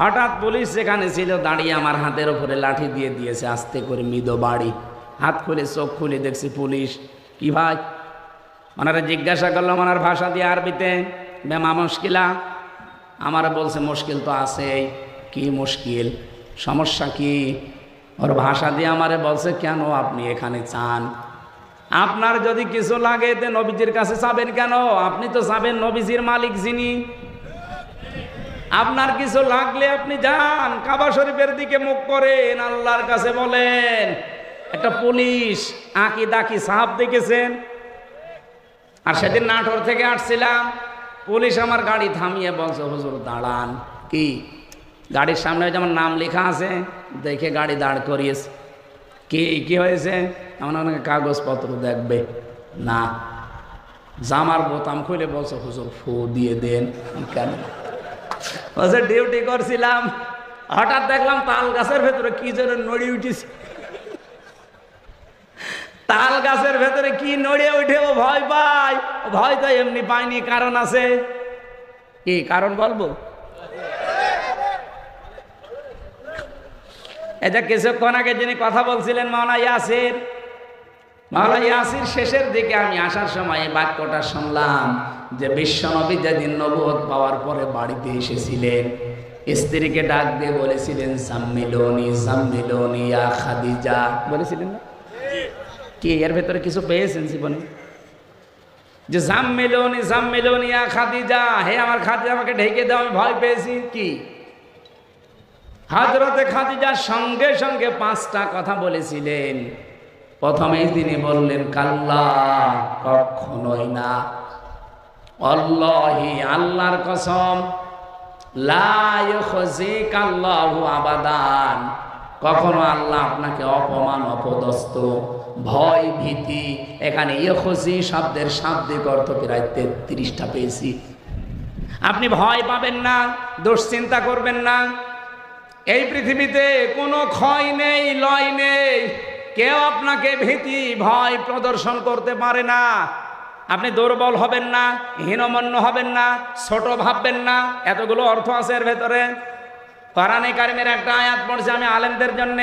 হঠাৎ পুলিশ সেখানে ছিল দাঁড়িয়ে, আমার হাতের উপরে লাঠি দিয়ে দিয়েছে, আস্তে করে মৃদু বাড়ি। হাত খুলে চোখ খুলে দেখছি পুলিশ। কি ভাই? ওনারা জিজ্ঞাসা করলাম ওনার ভাষা দিয়ে আরবিতে, বেমা মুশকিলা। আমার বলছে মুশকিল তো আছেই। কি মুশকিল? সমস্যা কি? ওর ভাষা দিয়ে আমারে বলছে, কেন আপনি এখানে চান? আপনার যদি কিছু লাগে তে নবীজির কাছে যাবেন কেন? আপনি তো যাবেন নবীজির মালিক যিনি। আপনার কিছু লাগলে আপনি যান, কাবা শরীফের দিকে মুখ করেন, আল্লাহর কাছে বলেন। একটা পুলিশ আকীদা কি সাহাব দেখেছেন? আর সেদিন নাটোর থেকে আসছিলাম, পুলিশ আমার গাড়ি থামিয়ে বলছে, হুজুর দাঁড়ান। কি? গাড়ির সামনে যেমন নাম লেখা আছে, দেখে গাড়ি দাঁড় করিয়েছে। কি হয়েছে? এমন অনেক কাগজপত্র দেখবে না। জামার বোতাম খুলে বলছে, হুজুর ফু দিয়ে দেন। কেন? বলছে ডিউটি করছিলাম, হঠাৎ দেখলাম তাল গাছের ভেতরে কি যেন নড়ি উঠেছে। তাল গাছের ভেতরে কি নড়ে উঠে ও ভয় পায়। ভয় তো এমনি পায়নি, কারণ আছে। কি কারণ বলবো? এটা কিছুক্ষণ আগে যিনি কথা বলছিলেন মাওলানা ইয়াসির, মাওলানা ইয়াসির শেষের দিকে আমি আসার সময় এই বাক্যটা শুনলাম যে বিশ্বনবী যেদিন নবুয়ত পাওয়ার পরে বাড়িতে এসেছিলেন, স্ত্রীকে ডাক দিয়ে বলেছিলেন, সাম্মিলুনি সাম্মিলুনি ইয়া খাদিজা, বলেছিলেন না? কি এর ভেতরে কিছু পেয়েছেন জীবনে? যে সাম্মিলুনি সাম্মিলুনি ইয়া খাদিজা, হে আমার খাদিজা আমাকে ঢেকে দাও, আমি ভয় পেয়েছি। কি? হযরতে খাদিজার সঙ্গে সঙ্গে 5টা কথা বলেছিলেন। প্রথমেই তিনি বললেন, কাল্লা, কখনোই না, আল্লাহি, আল্লাহর কসম, লা ইউখজিকাল্লাহু আবাদান, কখনো আল্লাহ আপনাকে অপমান অপদস্থ ভয় ভীতি, এখানে ইউখজি শব্দের শাব্দিক অর্থ প্রায় 33টা পেয়েছি। আপনি ভয় পাবেন না, দুশ্চিন্তা করবেন না। এই পৃথিবীতে কোনো ক্ষয় নেই, লয় নেই, কেউ আপনাকে ভীতি ভয় প্রদর্শন করতে পারে না। আপনি দুর্বল হবেন না, হীনমন্য হবেন না, ছোট ভাববেন না। এতগুলো অর্থ আছে এর ভেতরে। কোরআনে কারিমের একটা আয়াত পড়ছে আমি আলেমদের জন্য,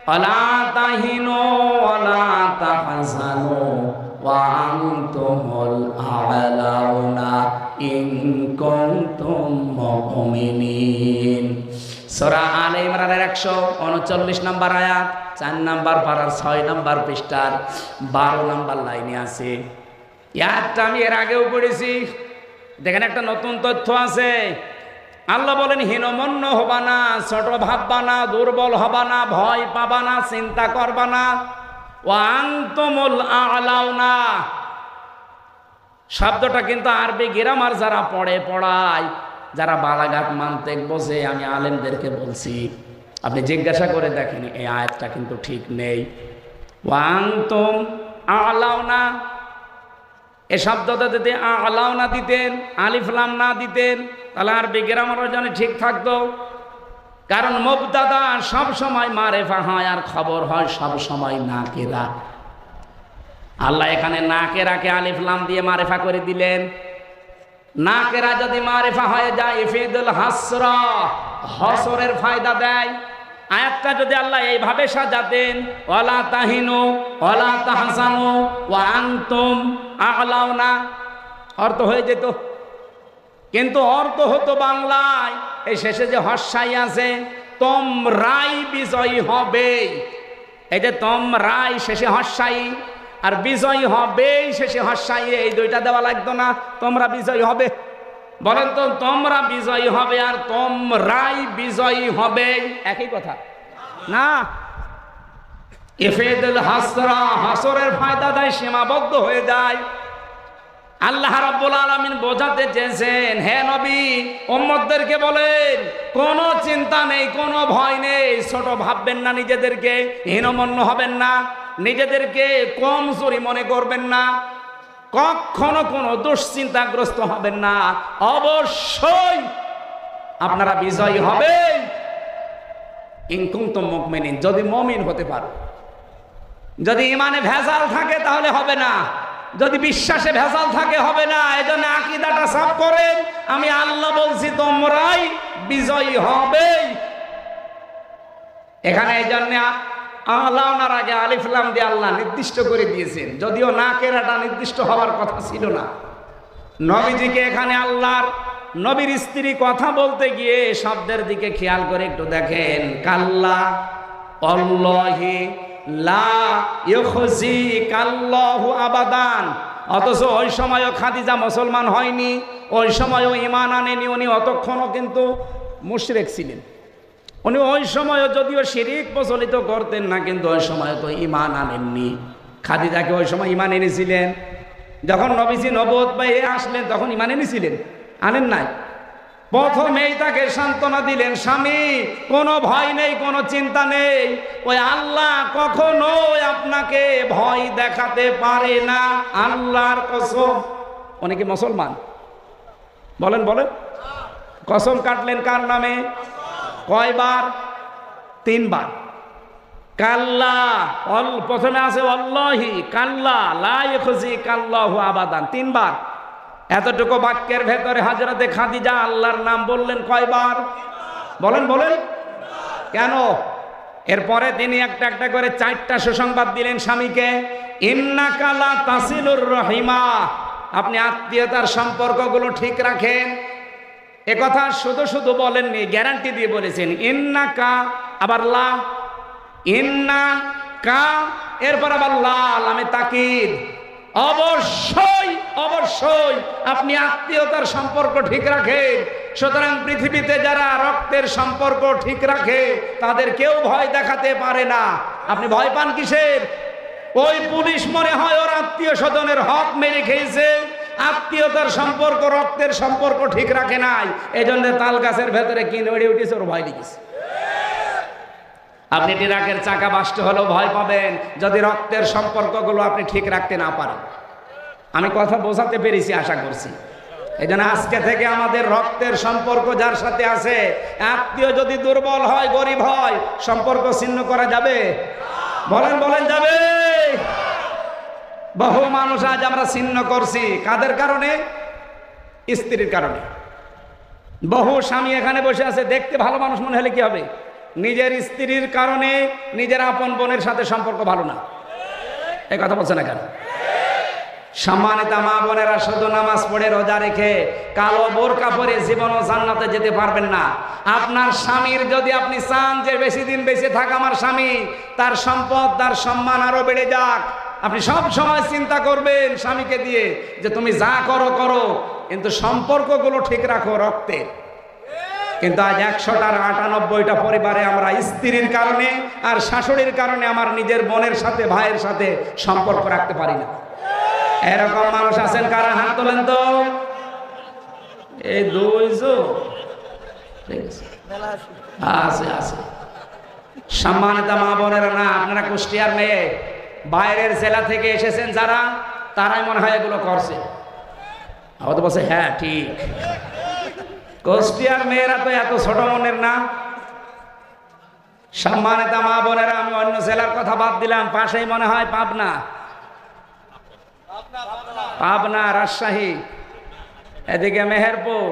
ওয়ালা তাহিনু ওয়ালা তাহজানু ওয়া আনতুমুল আ'লাউনা ইন কুনতুম মুমিনিন। সূরা আলে ইমরানের 139 নম্বর আয়াত, 4 নম্বর পারার 6 নম্বর পৃষ্ঠার 12 নম্বর লাইনে আছে। ইয়ারটা আমি এর আগেও পড়েছি। দেখেন একটা নতুন তথ্য আছে। আল্লাহ বলেন হীনমন্য হবা না, ছোট ভাববা না, দুর্বল হবা না, ভয় পাবা না, চিন্তা করবা না। ওয়া আনতুমুল আ'লাউনা শব্দটা কিন্তু আরবি গ্রামার যারা পড়ায়, যারা বালাগাত মানতেক বোঝে, আমি আলেমদেরকে বলছি, আপনি জিজ্ঞাসা করে দেখেন এই আয়াতটা কিন্তু ঠিক নেই। ওয়া আনতুম আ'লাউনা, এই শব্দটা যদি আ'লাউনা দিতেন, আলিফ লাম না দিতেন, তাহলে আরবি গ্রামারের জন্য ঠিক থাকতো। কারণ মুবতাদা সব সময় মারেফা হয় আর খবর হয় সব সময় নাকেরা। আল্লাহ এখানে নাকেরাকে আলিফ লাম দিয়ে মারেফা করে দিলেন। নাকেরা যদি মারেফা হয়ে যায় ইফিদুল হাসরা, হসরের ফায়দা দেয়। আয়াতটা যদি আল্লাহ এইভাবে সাজাতেন, ওয়ালা তাহিনু ওয়ালা তাহজানু ওয়া আনতুম আ'লাউনা, অর্থ হয়ে যেত। কিন্তু অর্থ হতো বাংলায় এই শেষে যে হর্ষাই আছে, তোমরাই বিজয়ী হবে। এই যে তোমরাই শেষে হর্ষাই আর বিজয়ী হবে শেষে হর্ষাই, এই দুইটা দেওয়া লাগতো না? তোমরা বিজয়ী হবে, বলেন তো, তোমরা বিজয়ী হবে আর তোমরাই বিজয়ী হবে একই কথা না? ইফিদুল হাসরা, হাসরের ফায়দা দেয়, সীমাবদ্ধ হয়ে যায়। আল্লাহ রাব্বুল আলামিন বোঝাতে চেয়েছেন, হে নবী উম্মতদেরকে বলেন কোনো চিন্তা নেই, কোনো ভয় নেই, ছোট ভাববেন না নিজেদেরকে, হীনমন্য হবেন না, নিজেদেরকে কমজোরি মনে করবেন না, কখনো কোনো দুশ্চিন্তাগ্রস্ত হবেন না। অবশ্যই আপনারা বিজয়ী হবেন ইন কুনতুম মুমিনিন, যদি মুমিন হতে পারো। যদি ইমানে ভেজাল থাকে তাহলে হবে না, যদি বিশ্বাসে ভেজাল থাকে হবে না। এজন্য আকীদাটা সাফ করেন, আমি আল্লাহ বলছি তোমরাই বিজয়ী হবে। এখানে এই জন্য আ'লাউনার আগে আলিফ লাম দিয়ে আল্লাহ নির্দিষ্ট করে দিয়েছেন, যদিও নাকেরাটা নির্দিষ্ট হওয়ার কথা ছিল না। নবীজিকে এখানে আল্লাহর নবীর স্ত্রী কথা বলতে গিয়ে শব্দের দিকে খেয়াল করে একটু দেখেন, কাল্লা আল্লাহি লা ইউখজিকাল্লাহু আবাদান। অথচ ওই সময়ও খাদিজা মুসলমান হয়নি, ওই সময়ও ঈমান আনেনি, উনি অতক্ষণও কিন্তু মুশরিক ছিলেন। উনি ওই সময়ও যদিও শিরিক প্রচলিত করতেন না, কিন্তু ওই সময় তো ঈমান আনেননি। খাদিজাকে ওই সময় ঈমান এনেছিলেন। যখন নবীজি নবুয়ত পেয়ে আসলেন তখন ঈমান এনেছিলেন? আনেন নাই। প্রথমেই তাকে সান্ত্বনা দিলেন, স্বামী কোনো ভয় নেই, কোনো চিন্তা নেই, ওই আল্লাহ কখনো আপনাকে ভয় দেখাতে পারে না, আল্লাহর কসম। অনেকে মুসলমান বলেন বলেন, কসম কাটলেন কার নামে? কয়বার? 3 বার। কাল্লা, প্রথমে আছে আল্লাহি, কাল্লা লা ইউখজিকাল্লাহু আবাদান, 3 বার। এতটুকু বাক্যের ভেতরে হযরতে খাদিজা আল্লাহর নাম বললেন কয়বার? বলেন বলেন। কেন? এরপরে তিনি একটা একটা করে 4টা সুসংবাদ দিলেন স্বামীকে। ইন্নাকা লা তাসিলুর রহিমা, আপনি আত্মীয়তার সম্পর্কগুলো ঠিক রাখেন। একথা শুধু শুধু বলেননি, গ্যারান্টি দিয়ে বলেছেন। ইন্নাকা, আবার লা, ইন্নাকা, এরপর আবার লা, লামে তাকিদ। অবশ্যই অবশ্যই আপনি আত্মীয়তার সম্পর্ক ঠিক রাখেন। সুতরাং পৃথিবীতে যারা রক্তের সম্পর্ক ঠিক রাখে তাদের কেউ ভয় দেখাতে পারে না। আপনি ভয় পান কিসের? ওই পুলিশ মনে হয় ওর আত্মীয় স্বজনের হক মেরে খেয়েছে, আত্মীয়তার সম্পর্ক, রক্তের সম্পর্ক ঠিক রাখে নাই, এই জন্য তাল গাছের ভেতরে কি নড়ে উঠেছে, ওর ভয় লেগেছে। আপনি ট্রাকের চাকা বাস্ট হলেও ভয় পাবেন যদি রক্তের সম্পর্কগুলো আপনি ঠিক রাখতে না পারেন। আমি কথা বোঝাতে পেরেছি আশা করছি। এই জন্য আজকে থেকে আমাদের রক্তের সম্পর্ক যার সাথে আছে, আত্মীয় যদি দুর্বল হয়, গরিব হয়, সম্পর্ক ছিন্ন করা যাবে? বলেন বলেন, যাবে? বহু মানুষ আজ আমরা ছিন্ন করছি কাদের কারণে? স্ত্রীর কারণে। বহু স্বামী এখানে বসে আছে, দেখতে ভালো মানুষ মনে হলে কি হবে? নিজের স্ত্রীর কারণে নিজের আপন বোনের সাথে সম্পর্ক ভালো না। এই কথা বলছে না কেন? সম্মানিত মা বোনেরা, শুধু নামাজ পড়ে রোজা রেখে কালো বোরকা পরে জীবনও জান্নাতে যেতে পারবেন না। আপনার স্বামীর যদি আপনি চান যে বেশি দিন বেঁচে থাক আমার স্বামী, তার সম্পদ, তার সম্মান আরো বেড়ে যাক, আপনি সব সময় চিন্তা করবেন স্বামীকে দিয়ে যে তুমি যা করো করো, কিন্তু সম্পর্কগুলো ঠিক রাখো রক্তের। কিন্তু আজ 100টার 98টা পরিবারে আমরা স্ত্রীর কারণে আর শাশুড়ির কারণে আমার নিজের বোনের সাথে, ভাইয়ের সাথে সম্পর্ক রাখতে পারি না। এরকম মানুষ আছেন কারা? হাত তোলেন তো। এই আছে আছে। সম্মানিত মা বোনেরা, না আপনারা কুষ্টিয়ার মেয়ে, বাইরের জেলা থেকে এসেছেন যারা, তারাই মনে হয় এগুলো করছে। হয়তো বলছে হ্যাঁ ঠিক, কুষ্টিয়ার মেয়েরা তো এত ছোট মনের না। সম্মানিত মা বোনেরা, আমি অন্য জেলার কথা বাদ দিলাম, পাশেই মনে হয় পাবনা, রাজশাহী, এদিকে মেহেরপুর,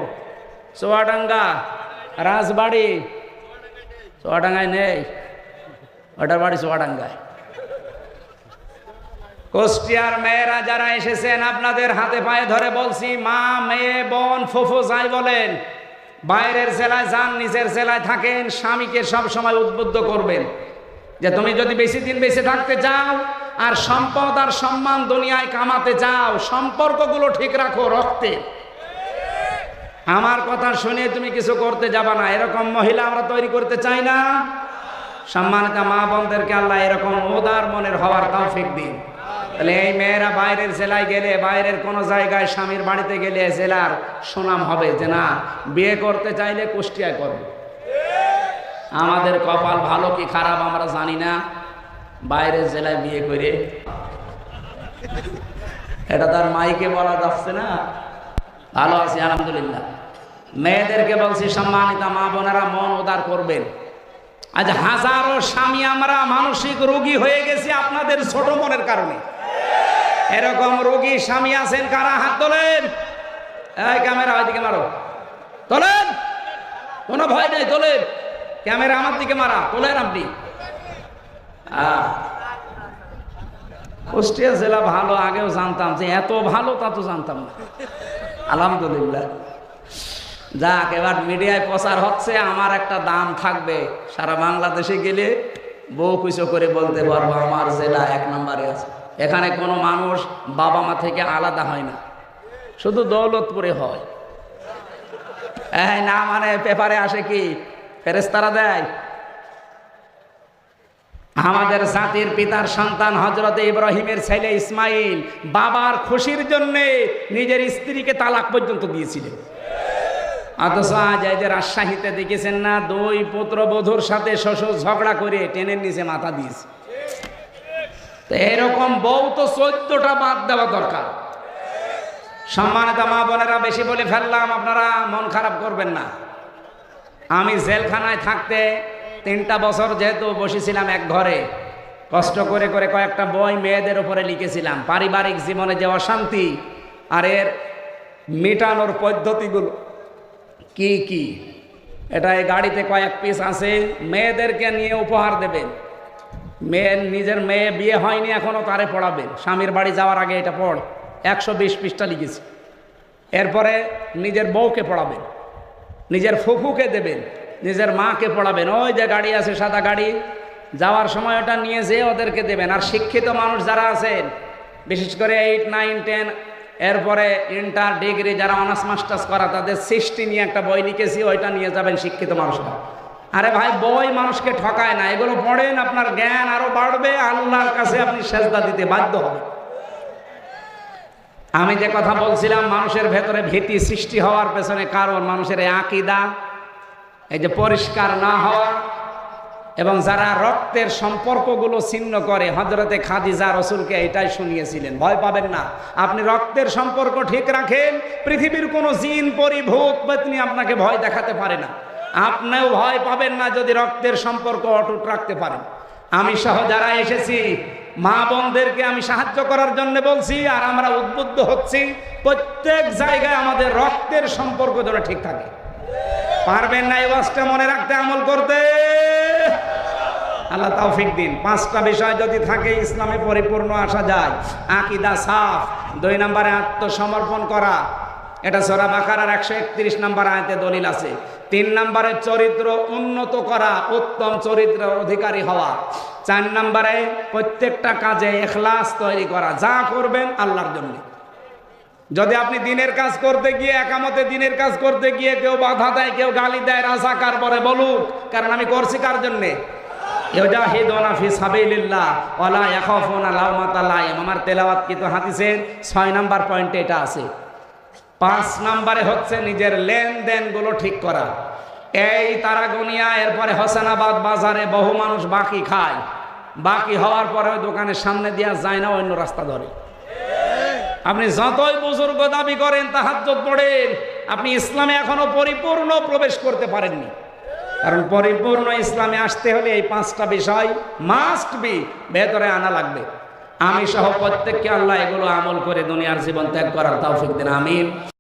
চুয়াডাঙ্গা, রাজবাড়ি। চুয়াডাঙ্গায় নেই, ওটার বাড়ি চুয়াডাঙ্গায়। কুষ্টিয়ার মেয়েরা যারা এসেছেন, আপনাদের হাতে পায়ে ধরে বলছি, মা, মেয়ে, বোন, ফুফু যাই বলেন, বাইরের জেলায় যান, নিজের জেলায় থাকেন, স্বামীকে সব সময় উদ্বুদ্ধ করবেন যে তুমি যদি বেশি দিন বেঁচে থাকতে চাও আর সম্পদ আর সম্মান দুনিয়ায় কামাতে চাও, সম্পর্কগুলো ঠিক রাখো রক্তে। আমার কথা শুনে তুমি কিছু করতে যাবা না, এরকম মহিলা আমরা তৈরি করতে চাই না। সম্মানিত মা বোনদেরকে আল্লাহ এরকম উদার মনের হওয়ার তৌফিক দিন। তাহলে এই মেয়েরা বাইরের জেলায় গেলে, বাইরের কোনো জায়গায় স্বামীর বাড়িতে গেলে জেলার সুনাম হবে যে না, বিয়ে করতে চাইলে কুষ্টিয়ায় করবে। আমাদের কপাল ভালো কি খারাপ আমরা জানি না, বাইরের জেলায় বিয়ে করে, এটা তার মাইকে বলা যাচ্ছে না। ভালো আছি আলহামদুলিল্লাহ। মেয়েদেরকে বলছি, সম্মানিত মা বোনেরা, মন উদার করবেন। আজ হাজারো স্বামী আমরা মানসিক রোগী হয়ে গেছি আপনাদের ছোট মনের কারণে। এরকম রোগী স্বামী আছেন কারা? হাত তোলেন। এই ক্যামেরা ওইদিকে মারো, তোলেন, কোনো ভয় নেই, তোলেন। ক্যামেরা আমার দিকে মারা, তোলেন আপনি। কুষ্টিয়া জেলা ভালো, আগেও জানতাম, যে এত ভালো তা তো জানতাম না। আলহামদুলিল্লাহ। যাক, এবার মিডিয়ায় প্রচার হচ্ছে, আমার একটা দাম থাকবে, সারা বাংলাদেশে গেলে বউ কুচো করে বলতে পারবো আমার জেলা 1 নম্বরে আছে। এখানে কোনো মানুষ বাবা মা থেকে আলাদা হয় না, শুধু দৌলতপুরে হয়। না মানে পেপারে আসে কি, ফেরেশতারা দেয়। আমাদের জাতির পিতার সন্তান হযরত ইব্রাহিমের ছেলে ইসমাইল বাবার খুশির জন্য নিজের স্ত্রীকে তালাক পর্যন্ত দিয়েছিলেন। অথচ আজ এই যে রাজশাহীতে দেখেছেন না, 2 পুত্রবধূর সাথে শ্বশুর ঝগড়া করে টেনের নিচে মাথা দিয়েছে। তো এরকম বউ তো 14টা বাদ দেওয়া দরকার। সম্মানিত মা বোনেরা, বেশি বলে ফেললাম, আপনারা মন খারাপ করবেন না। আমি জেলখানায় থাকতে 3টা বছর যেহেতু বসেছিলাম এক ঘরে, কষ্ট করে করে কয়েকটা বই মেয়েদের উপরে লিখেছিলাম, পারিবারিক জীবনে যে অশান্তি আর এর মেটানোর পদ্ধতিগুলো কি কি। এটা এই গাড়িতে কয়েক পিস আছে, মেয়েদেরকে নিয়ে উপহার দেবেন। নিজের মেয়ে বিয়ে হয়নি এখনো, তারে পড়াবেন। স্বামীর বাড়ি যাওয়ার আগে এটা পড়, 120 পৃষ্ঠা লিখেছি। এরপরে নিজের বউকে পড়াবেন, নিজের ফুফুকে দেবেন, নিজের মাকে পড়াবেন। ওই যে গাড়ি আছে সাদা গাড়ি, যাওয়ার সময় ওটা নিয়ে যেয়ে ওদেরকে দেবেন। আর শিক্ষিত মানুষ যারা আছেন, বিশেষ করে 8, 9, 10, এরপরে ইন্টার, ডিগ্রি যারা অনার্স মাস্টার্স করা, তাদের সৃষ্টি নিয়ে একটা বই লিখেছি, ওইটা নিয়ে যাবেন শিক্ষিত মানুষরা। আরে ভাই, বই মানুষকে ঠকায় না, এগুলো পড়েন, আপনার জ্ঞান আরো বাড়বে, আল্লাহর কাছে আপনি সেজদা দিতে বাধ্য হবেন। আমি যে কথা বলছিলাম মানুষের ভেতরে ভীতি সৃষ্টি হওয়ার পেছনে কারণ মানুষের এই আকীদা, এই যে পরিষ্কার না হওয়া, এবং যারা রক্তের সম্পর্কগুলো ছিন্ন করে, হযরতে খাদিজা রাসূলকে এটাই শুনিয়েছিলেন, ভয় পাবেন না, আপনি রক্তের সম্পর্ক ঠিক রাখেন, পৃথিবীর কোনো জিন পরি ভূত পেতনি আপনাকে ভয় দেখাতে পারে না। আপনিও ভয় পাবেন না যদি রক্তের সম্পর্ক অটুট রাখতে পারেন। আমি সহ যারা এসেছি মা বোনদেরকে আমি সাহায্য করার জন্য বলছি, আর আমরা উদ্বুদ্ধ হচ্ছি প্রত্যেক জায়গায় আমাদের রক্তের সম্পর্ক যেন ঠিক থাকে। পারবেন না এই ওয়াজটা মনে রাখতে, আমল করতে? আল্লাহ তৌফিক দিন। 5টা বিষয় যদি থাকে ইসলামে পরিপূর্ণ আসা যায়। আকীদা সাফ, 2 নম্বরে আত্মসমর্পণ করা, এটা সূরা বাকারার 131 নম্বর আয়াতে দলিল আছে। 3 নম্বরে চরিত্র উন্নত করা, উত্তম চরিত্রের অধিকারী হওয়া। 4 নম্বরে প্রত্যেকটা কাজে ইখলাস তৈরি করা, যা করবেন আল্লাহর জন্য। যদি আপনি দিনের কাজ করতে গিয়ে, একামতে দিনের কাজ করতে গিয়ে কেউ বাধা দেয়, কেউ গালি দেয়, রাজাকার বলে বলুক, কারণ আমি করছি কার জন্যে? ইউজাহিদুনা ফি সাবিলিল্লাহ ওয়ালা ইয়াখাফুনা লাওমাতা লাইম। আমার তেলাওয়াতকৃত হাদিসের 6 নম্বর পয়েন্টে এটা আছে। 5 নম্বরে হচ্ছে নিজের লেনদেনগুলো ঠিক করা। এই তারাগনিয়া, এরপরে হোসেনাবাদ বাজারে বহু মানুষ বাকি খায়, বাকি হওয়ার পরে ওই দোকানের সামনে দিয়া যায় না, অন্য রাস্তা ধরে। আপনি যতই বুজুর্গ দাবি করেন, তাহাজ্জুদ পড়েন, আপনি ইসলামে এখনো পরিপূর্ণ প্রবেশ করতে পারেননি। কারণ পরিপূর্ণ ইসলামে আসতে হলে এই 5টা বিষয় মাস্ট বি ভেতরে আনা লাগবে। আমি সহ প্রত্যেককে আল্লাহ এগুলো আমল করে দুনিয়ার জীবন ত্যাগ করার তৌফিক দিন, আমিন।